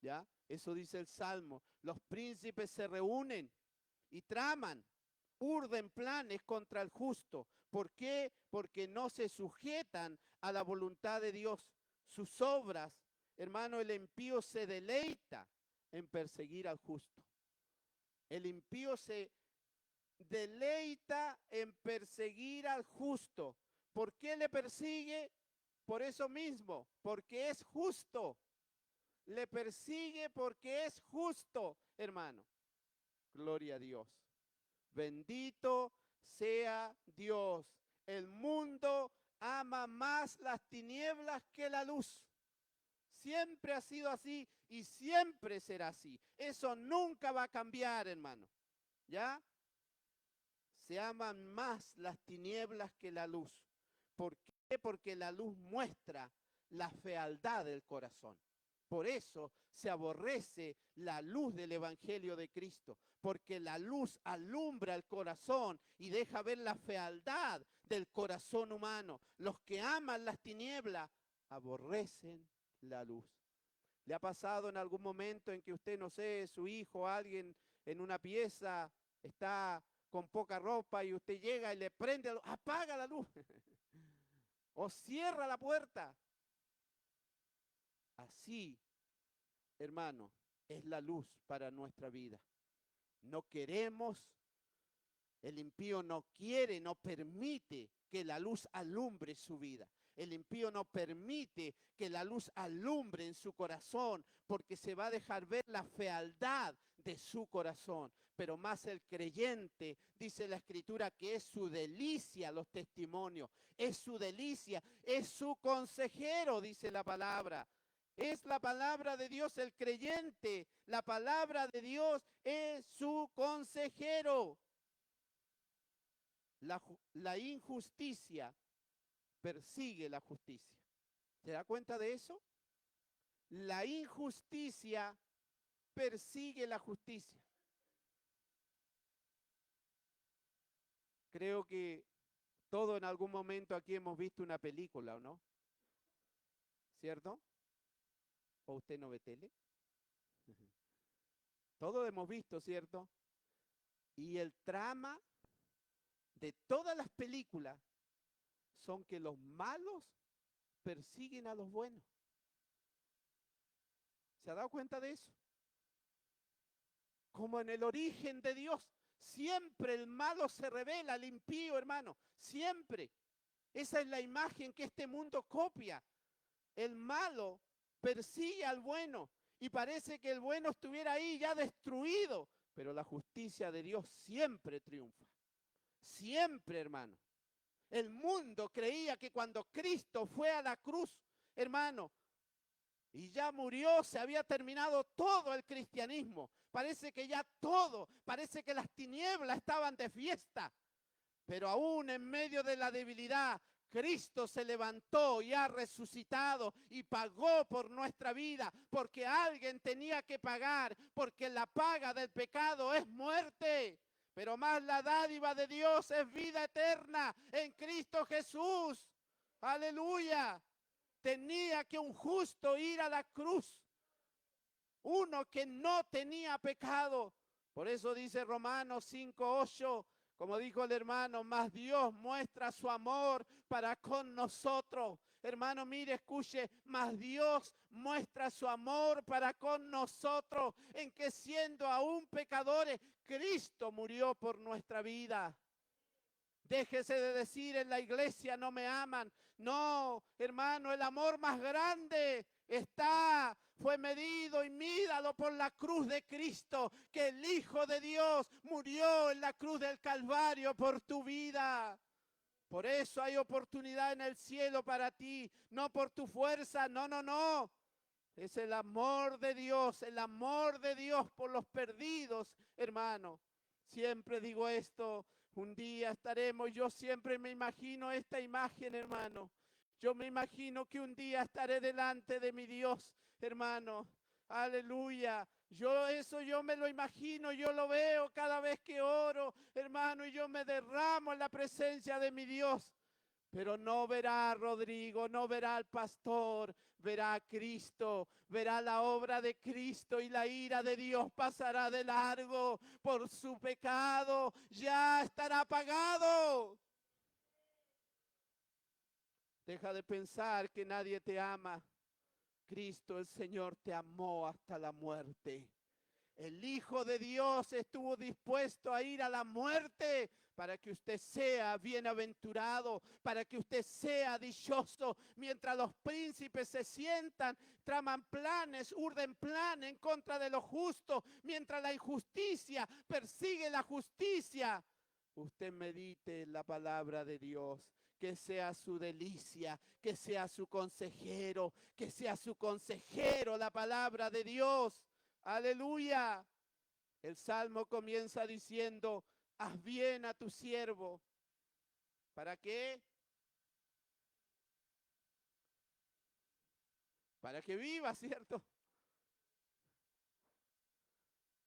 ¿Ya? Eso dice el Salmo. Los príncipes se reúnen y traman, urden planes contra el justo. ¿Por qué? Porque no se sujetan a la voluntad de Dios. Sus obras, hermano, el impío se deleita en perseguir al justo. El impío se deleita en perseguir al justo. ¿Por qué le persigue? Por eso mismo, porque es justo. Le persigue porque es justo, hermano. Gloria a Dios. Bendito sea Dios. El mundo ama más las tinieblas que la luz. Siempre ha sido así y siempre será así. Eso nunca va a cambiar, hermano. ¿Ya? Se aman más las tinieblas que la luz. ¿Por qué? Porque la luz muestra la fealdad del corazón. Por eso se aborrece la luz del Evangelio de Cristo, porque la luz alumbra el corazón y deja ver la fealdad del corazón humano. Los que aman las tinieblas aborrecen la luz. ¿Le ha pasado en algún momento en que usted, no sé, su hijo o alguien en una pieza está con poca ropa y usted llega y le prende, apaga la luz o cierra la puerta? Así, hermano, es la luz para nuestra vida. No queremos, el impío no quiere, no permite que la luz alumbre su vida. El impío no permite que la luz alumbre en su corazón, porque se va a dejar ver la fealdad de su corazón. Pero más el creyente, dice la Escritura, que es su delicia los testimonios, es su delicia, es su consejero, dice la palabra. Es la palabra de Dios el creyente, la palabra de Dios es su consejero. La injusticia persigue la justicia. ¿Se da cuenta de eso? La injusticia persigue la justicia. Creo que todos en algún momento aquí hemos visto una película, ¿o no? ¿Cierto? ¿O usted no ve tele? Todos hemos visto, ¿cierto? Y el trama de todas las películas son que los malos persiguen a los buenos. ¿Se ha dado cuenta de eso? Como en el origen de Dios, siempre el malo se revela, el impío, hermano, siempre. Esa es la imagen que este mundo copia. El malo persigue al bueno y parece que el bueno estuviera ahí ya destruido, pero la justicia de Dios siempre triunfa. Siempre, hermano. El mundo creía que cuando Cristo fue a la cruz, hermano, y ya murió, se había terminado todo el cristianismo. Parece que ya todo, parece que las tinieblas estaban de fiesta. Pero aún en medio de la debilidad, Cristo se levantó y ha resucitado y pagó por nuestra vida, porque alguien tenía que pagar, porque la paga del pecado es muerte. Pero más la dádiva de Dios es vida eterna en Cristo Jesús. Aleluya. Tenía que un justo ir a la cruz. Uno que no tenía pecado. Por eso dice Romanos 5:8, como dijo el hermano, más Dios muestra su amor para con nosotros. Hermano, mire, escuche, más Dios muestra su amor para con nosotros, en que siendo aún pecadores, Cristo murió por nuestra vida. Déjese de decir en la iglesia no me aman. No, hermano, el amor más grande fue medido y mídalo por la cruz de Cristo, que el Hijo de Dios murió en la cruz del Calvario por tu vida. Por eso hay oportunidad en el cielo para ti, no por tu fuerza, no, no, no. Es el amor de Dios por los perdidos, hermano. Siempre digo esto, un día estaremos, yo siempre me imagino esta imagen, hermano. Yo me imagino que un día estaré delante de mi Dios, hermano. Aleluya. Yo me lo imagino, yo lo veo cada vez que oro, hermano, y yo me derramo en la presencia de mi Dios. Pero no verá a Rodrigo, no verá al pastor, verá a Cristo, verá la obra de Cristo y la ira de Dios pasará de largo por su pecado, ya estará pagado. Deja de pensar que nadie te ama. Cristo el Señor te amó hasta la muerte. El Hijo de Dios estuvo dispuesto a ir a la muerte para que usted sea bienaventurado, para que usted sea dichoso, mientras los príncipes se sientan, traman planes, urden planes en contra de los justos, mientras la injusticia persigue la justicia. Usted medite en la palabra de Dios, que sea su delicia, que sea su consejero, la palabra de Dios. Aleluya. El salmo comienza diciendo, haz bien a tu siervo. ¿Para qué? Para que viva, ¿cierto?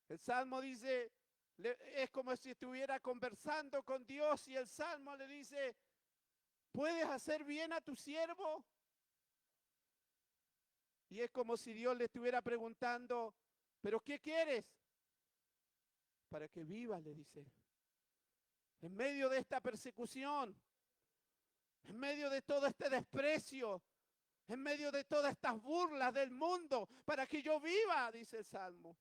El salmo dice, es como si estuviera conversando con Dios y el salmo le dice, ¿puedes hacer bien a tu siervo? Y es como si Dios le estuviera preguntando, ¿pero qué quieres? Para que vivas, le dice. En medio de esta persecución, en medio de todo este desprecio, en medio de todas estas burlas del mundo, para que yo viva, dice el Salmo.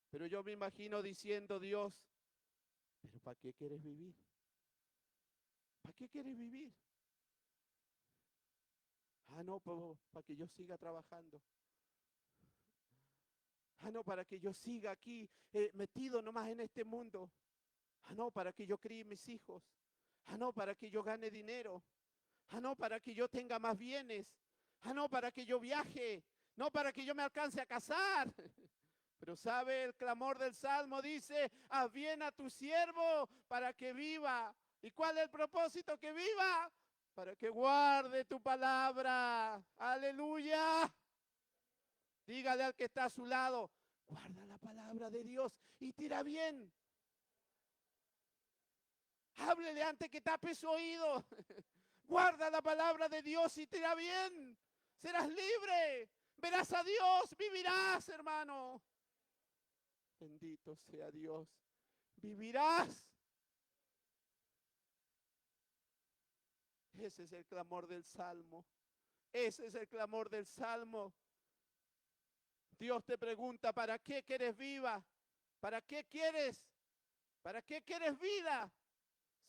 Pero yo me imagino diciendo, Dios, ¿pero para qué quieres vivir? ¿Para qué quieres vivir? Ah, no, para que yo siga trabajando. Ah, no, para que yo siga aquí metido nomás en este mundo. Ah, no, para que yo críe mis hijos. Ah, no, para que yo gane dinero. Ah, no, para que yo tenga más bienes. Ah, no, para que yo viaje. No, para que yo me alcance a casar. Pero sabe, el clamor del Salmo dice, haz bien a tu siervo para que viva. ¿Y cuál es el propósito? Que viva, para que guarde tu palabra. Aleluya. Dígale al que está a su lado, guarda la palabra de Dios y tira bien. Háblele antes que tape su oído. Guarda la palabra de Dios y tira bien. Serás libre. Verás a Dios, vivirás, hermano. Bendito sea Dios. Vivirás. Ese es el clamor del Salmo. Ese es el clamor del Salmo. Dios te pregunta, ¿para qué quieres viva? ¿Para qué quieres? ¿Para qué quieres vida?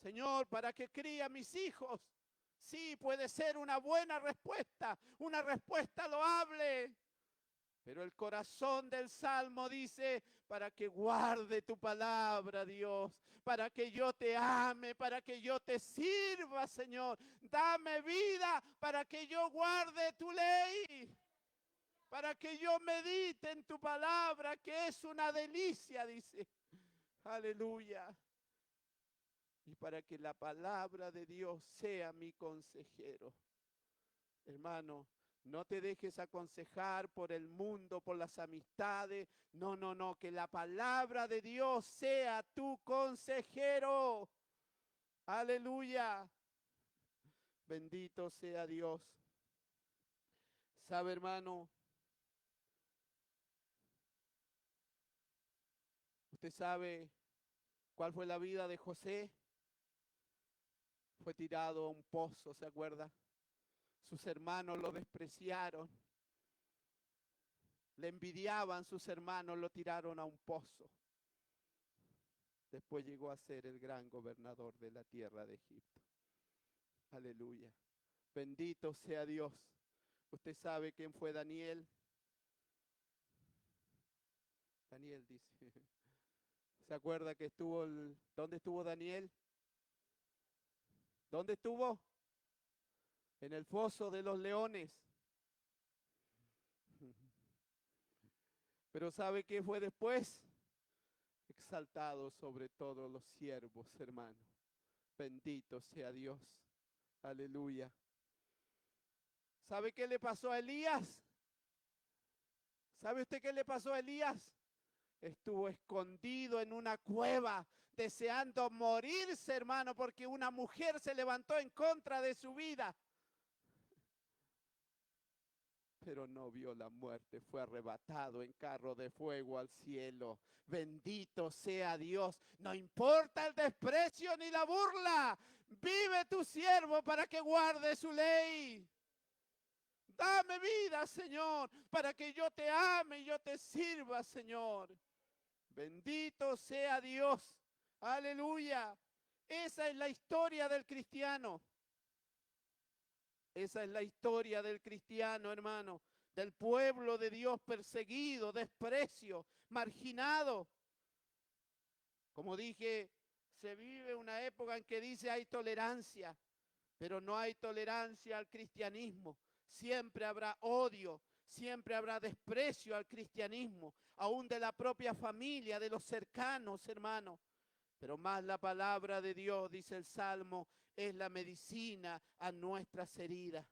Señor, para que críe a mis hijos. Sí, puede ser una respuesta loable. Pero el corazón del Salmo dice, para que guarde tu palabra, Dios, para que yo te ame, para que yo te sirva, Señor. Dame vida para que yo guarde tu ley, para que yo medite en tu palabra, que es una delicia, dice. Aleluya. Y para que la palabra de Dios sea mi consejero. Hermano, no te dejes aconsejar por el mundo, por las amistades. No, no, no, que la palabra de Dios sea tu consejero. Aleluya. Bendito sea Dios. ¿Sabe, hermano? ¿Usted sabe cuál fue la vida de José? Fue tirado a un pozo, ¿se acuerda? Sus hermanos lo despreciaron. Le envidiaban sus hermanos, lo tiraron a un pozo. Después llegó a ser el gran gobernador de la tierra de Egipto. Aleluya. Bendito sea Dios. ¿Usted sabe quién fue Daniel? Daniel dice. ¿Se acuerda que ¿dónde estuvo Daniel? ¿Dónde estuvo? En el foso de los leones. Pero ¿sabe qué fue después? Exaltado sobre todos los siervos, hermano. Bendito sea Dios. Aleluya. ¿Sabe qué le pasó a Elías? ¿Sabe usted qué le pasó a Elías? Estuvo escondido en una cueva, deseando morirse, hermano, porque una mujer se levantó en contra de su vida. Pero no vio la muerte, fue arrebatado en carro de fuego al cielo. Bendito sea Dios. No importa el desprecio ni la burla. Vive tu siervo para que guarde su ley. Dame vida, Señor, para que yo te ame y yo te sirva, Señor. Bendito sea Dios. Aleluya. Esa es la historia del cristiano. Esa es la historia del cristiano, hermano. Del pueblo de Dios perseguido, desprecio, marginado. Como dije, se vive una época en que dice hay tolerancia, pero no hay tolerancia al cristianismo. Siempre habrá odio, siempre habrá desprecio al cristianismo, aún de la propia familia, de los cercanos, hermano. Pero más la palabra de Dios, dice el Salmo, es la medicina a nuestras heridas.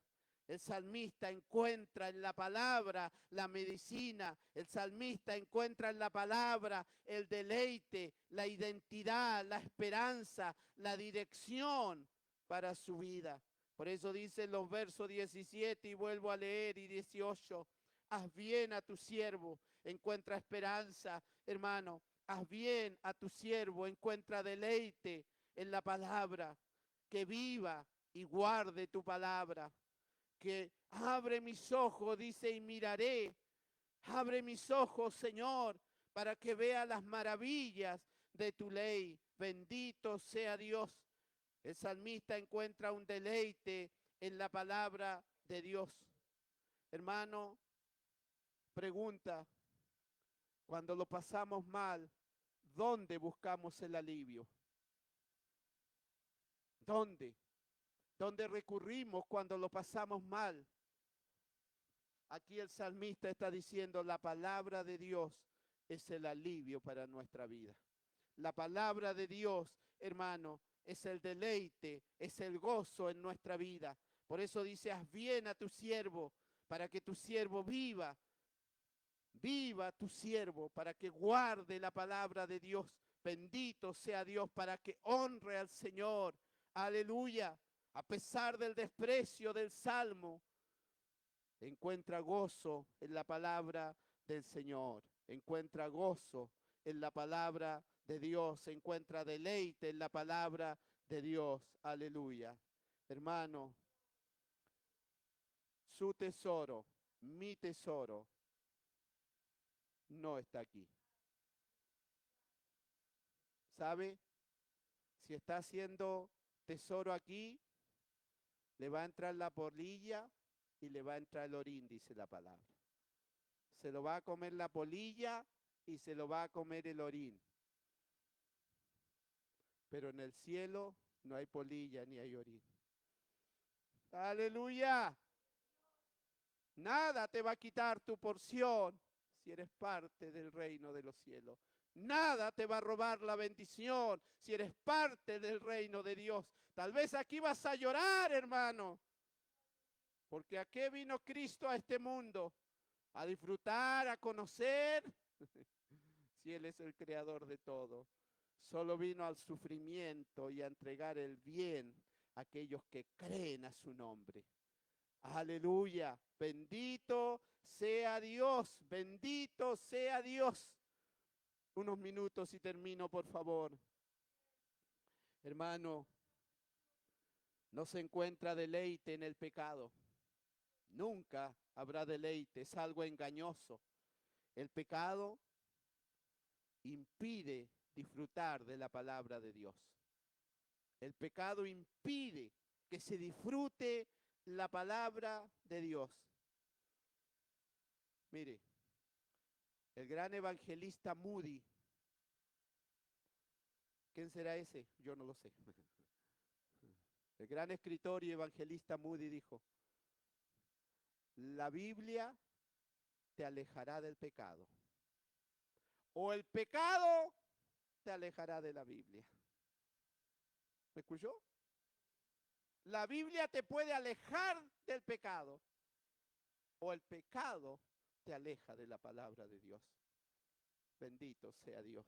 El salmista encuentra en la palabra la medicina. El salmista encuentra en la palabra el deleite, la identidad, la esperanza, la dirección para su vida. Por eso dice los versos 17 y vuelvo a leer y 18. Haz bien a tu siervo, encuentra esperanza, hermano. Haz bien a tu siervo, encuentra deleite en la palabra, que viva y guarde tu palabra, que abre mis ojos, dice, y miraré. Abre mis ojos, Señor, para que vea las maravillas de tu ley. Bendito sea Dios. El salmista encuentra un deleite en la palabra de Dios. Hermano, pregunta, cuando lo pasamos mal, ¿dónde buscamos el alivio? ¿Dónde? ¿Dónde recurrimos cuando lo pasamos mal? Aquí el salmista está diciendo la palabra de Dios es el alivio para nuestra vida. La palabra de Dios, hermano, es el deleite, es el gozo en nuestra vida. Por eso dice, haz bien a tu siervo, para que tu siervo viva. Viva tu siervo, para que guarde la palabra de Dios. Bendito sea Dios, para que honre al Señor. Aleluya. A pesar del desprecio del Salmo, encuentra gozo en la palabra del Señor. Encuentra gozo en la palabra de Dios. Encuentra deleite en la palabra de Dios. Aleluya. Hermano, su tesoro, mi tesoro, no está aquí. ¿Sabe? Si está haciendo tesoro aquí, le va a entrar la polilla y le va a entrar el orín, dice la palabra. Se lo va a comer la polilla y se lo va a comer el orín. Pero en el cielo no hay polilla ni hay orín. Aleluya. Nada te va a quitar tu porción si eres parte del reino de los cielos. Nada te va a robar la bendición si eres parte del reino de Dios. Tal vez aquí vas a llorar, hermano. Porque ¿a qué vino Cristo a este mundo? A disfrutar, a conocer. Si Él es el creador de todo. Solo vino al sufrimiento y a entregar el bien a aquellos que creen a su nombre. Aleluya. Bendito sea Dios. Bendito sea Dios. Unos minutos y termino, por favor. Hermano, no se encuentra deleite en el pecado. Nunca habrá deleite, es algo engañoso. El pecado impide disfrutar de la palabra de Dios. El pecado impide que se disfrute la palabra de Dios. Mire, el gran evangelista Moody, ¿quién será ese? Yo no lo sé. El gran escritor y evangelista Moody dijo, la Biblia te alejará del pecado. O el pecado te alejará de la Biblia. ¿Me escuchó? La Biblia te puede alejar del pecado. O el pecado te aleja de la palabra de Dios. Bendito sea Dios.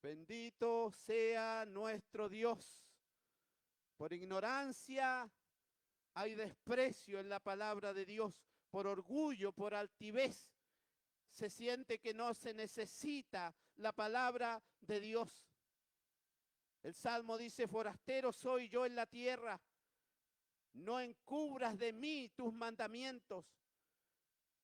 Bendito sea nuestro Dios. Por ignorancia hay desprecio en la palabra de Dios. Por orgullo, por altivez, se siente que no se necesita la palabra de Dios. El Salmo dice, forastero soy yo en la tierra, no encubras de mí tus mandamientos.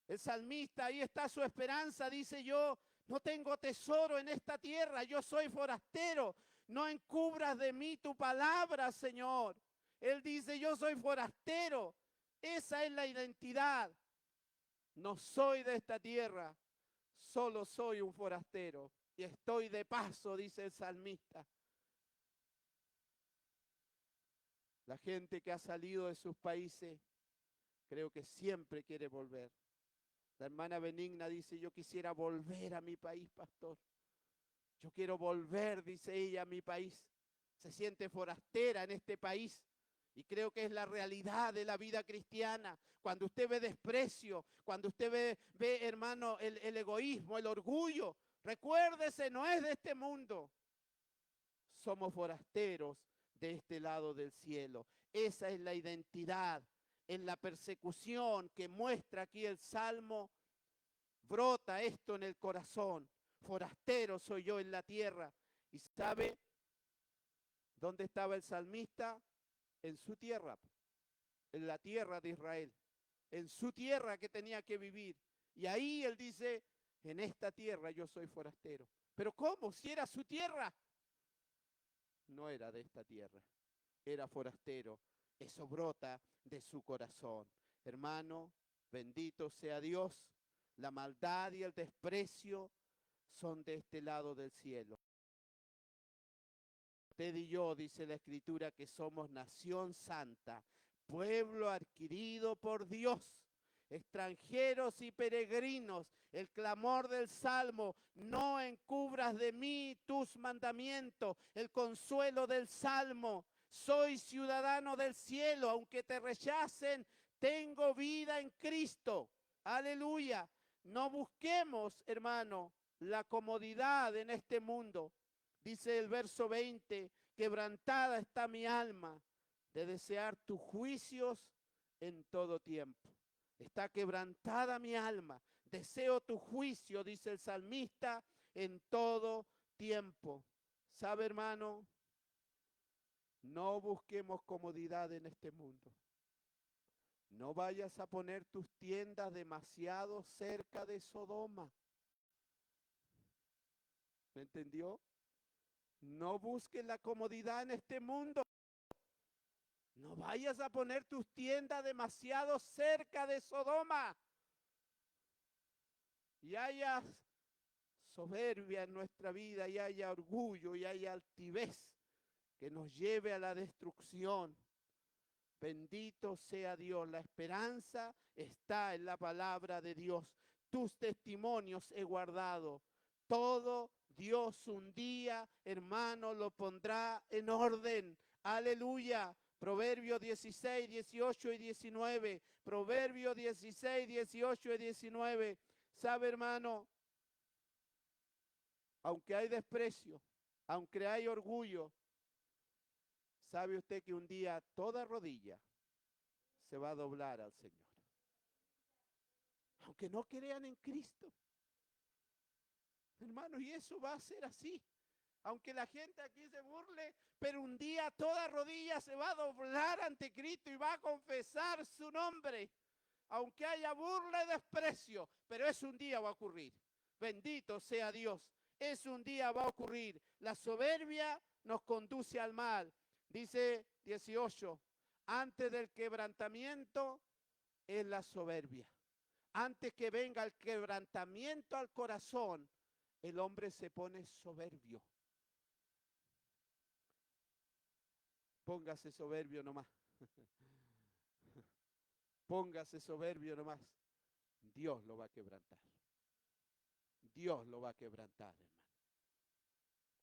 El salmista, ahí está su esperanza, dice yo, no tengo tesoro en esta tierra, yo soy forastero, no encubras de mí tu palabra, Señor. Él dice, yo soy forastero, esa es la identidad. No soy de esta tierra, solo soy un forastero y estoy de paso, dice el salmista. La gente que ha salido de sus países, creo que siempre quiere volver. La hermana Benigna dice, yo quisiera volver a mi país, pastor. Yo quiero volver, dice ella, a mi país. Se siente forastera en este país. Y creo que es la realidad de la vida cristiana. Cuando usted ve desprecio, cuando usted ve hermano, el egoísmo, el orgullo, recuérdese, no es de este mundo. Somos forasteros de este lado del cielo. Esa es la identidad. En la persecución que muestra aquí el Salmo, brota esto en el corazón. Forastero soy yo en la tierra. ¿Y sabe dónde estaba el salmista? En su tierra, en la tierra de Israel, en su tierra que tenía que vivir. Y ahí él dice, en esta tierra yo soy forastero. ¿Pero cómo? Si era su tierra. No era de esta tierra, era forastero. Eso brota de su corazón. Hermano, bendito sea Dios. La maldad y el desprecio son de este lado del cielo. Usted y yo, dice la Escritura, que somos nación santa, pueblo adquirido por Dios, extranjeros y peregrinos, el clamor del Salmo, no encubras de mí tus mandamientos, el consuelo del Salmo, soy ciudadano del cielo, aunque te rechacen, tengo vida en Cristo. Aleluya. No busquemos, hermano, la comodidad en este mundo. Dice el verso 20, quebrantada está mi alma de desear tus juicios en todo tiempo. Está quebrantada mi alma. Deseo tu juicio, dice el salmista, en todo tiempo. ¿Sabe, hermano? No busquemos comodidad en este mundo. No vayas a poner tus tiendas demasiado cerca de Sodoma. ¿Me entendió? No busques la comodidad en este mundo. No vayas a poner tus tiendas demasiado cerca de Sodoma. Y haya soberbia en nuestra vida, y haya orgullo, y haya altivez que nos lleve a la destrucción. Bendito sea Dios. La esperanza está en la palabra de Dios. Tus testimonios he guardado. Todo Dios un día, hermano, lo pondrá en orden. Aleluya. Proverbios 16, 18 y 19. Proverbios 16, 18 y 19. ¿Sabe, hermano? Aunque hay desprecio, aunque hay orgullo, ¿sabe usted que un día toda rodilla se va a doblar al Señor? Aunque no crean en Cristo. Hermano, y eso va a ser así. Aunque la gente aquí se burle, pero un día toda rodilla se va a doblar ante Cristo y va a confesar su nombre. Aunque haya burla y desprecio, pero es un día va a ocurrir. Bendito sea Dios. Es un día va a ocurrir. La soberbia nos conduce al mal. Dice 18, antes del quebrantamiento es la soberbia. Antes que venga el quebrantamiento al corazón, el hombre se pone soberbio. Póngase soberbio nomás. Póngase soberbio nomás. Dios lo va a quebrantar. Dios lo va a quebrantar, hermano.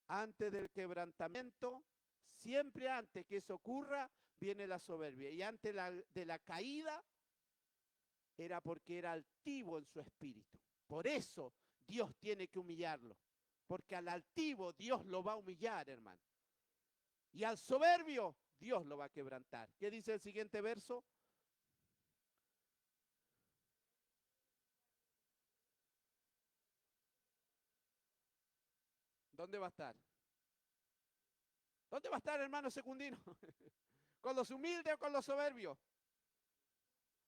Antes del quebrantamiento, siempre antes que eso ocurra, viene la soberbia. Y antes de la caída, era porque era altivo en su espíritu. Por eso Dios tiene que humillarlo. Porque al altivo Dios lo va a humillar, hermano. Y al soberbio Dios lo va a quebrantar. ¿Qué dice el siguiente verso? ¿Dónde va a estar? ¿Dónde va a estar, hermano Secundino? ¿Con los humildes o con los soberbios?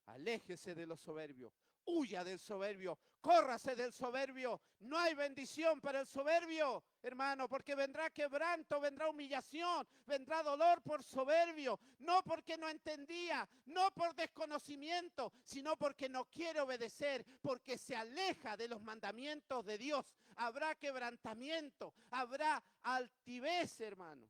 Aléjese de los soberbios. Huya del soberbio. Córrase del soberbio. No hay bendición para el soberbio, hermano, porque vendrá quebranto, vendrá humillación, vendrá dolor por soberbio. No porque no entendía, no por desconocimiento, sino porque no quiere obedecer, porque se aleja de los mandamientos de Dios. Habrá quebrantamiento, habrá altivez, hermano.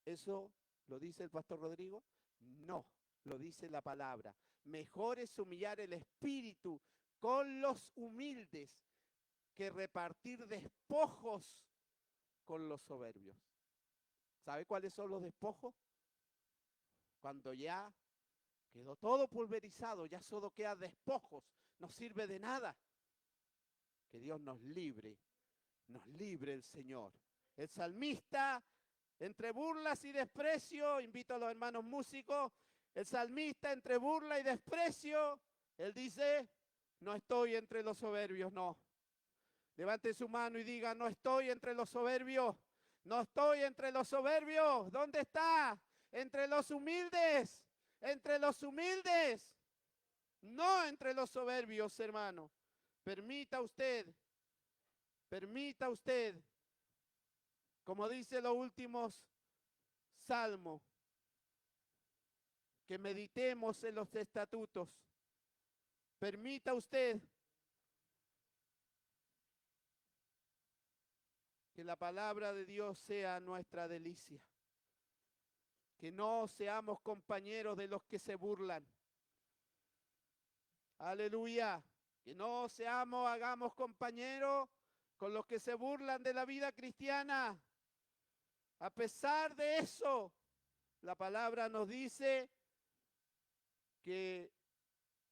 ¿Eso lo dice el pastor Rodrigo? No, lo dice la palabra. Mejor es humillar el espíritu con los humildes que repartir despojos con los soberbios. ¿Sabe cuáles son los despojos? Cuando ya quedó todo pulverizado, ya solo queda despojos, no sirve de nada. Que Dios nos libre el Señor. El salmista, entre burlas y desprecio, invito a los hermanos músicos, el salmista entre burla y desprecio, él dice, no estoy entre los soberbios, no. Levante su mano y diga, no estoy entre los soberbios, no estoy entre los soberbios. ¿Dónde está? Entre los humildes, entre los humildes, no entre los soberbios, hermano. Permita usted, como dice los últimos salmos, que meditemos en los estatutos. Permita usted que la palabra de Dios sea nuestra delicia. Que no seamos compañeros de los que se burlan. Aleluya. Que no seamos, hagamos compañeros con los que se burlan de la vida cristiana. A pesar de eso, la palabra nos dice que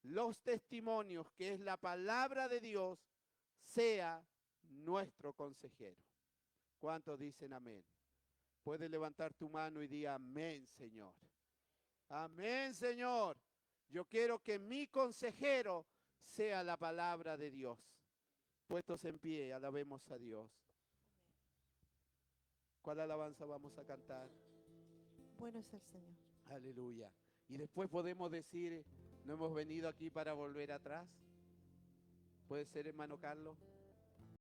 los testimonios, que es la palabra de Dios, sea nuestro consejero. ¿Cuántos dicen amén? Puedes levantar tu mano y di amén, Señor. Amén, Señor. Yo quiero que mi consejero sea la palabra de Dios. Puestos en pie, alabemos a Dios. ¿Cuál alabanza vamos a cantar? Bueno es el Señor. Aleluya. Y después podemos decir, no hemos venido aquí para volver atrás. ¿Puede ser, hermano Carlos?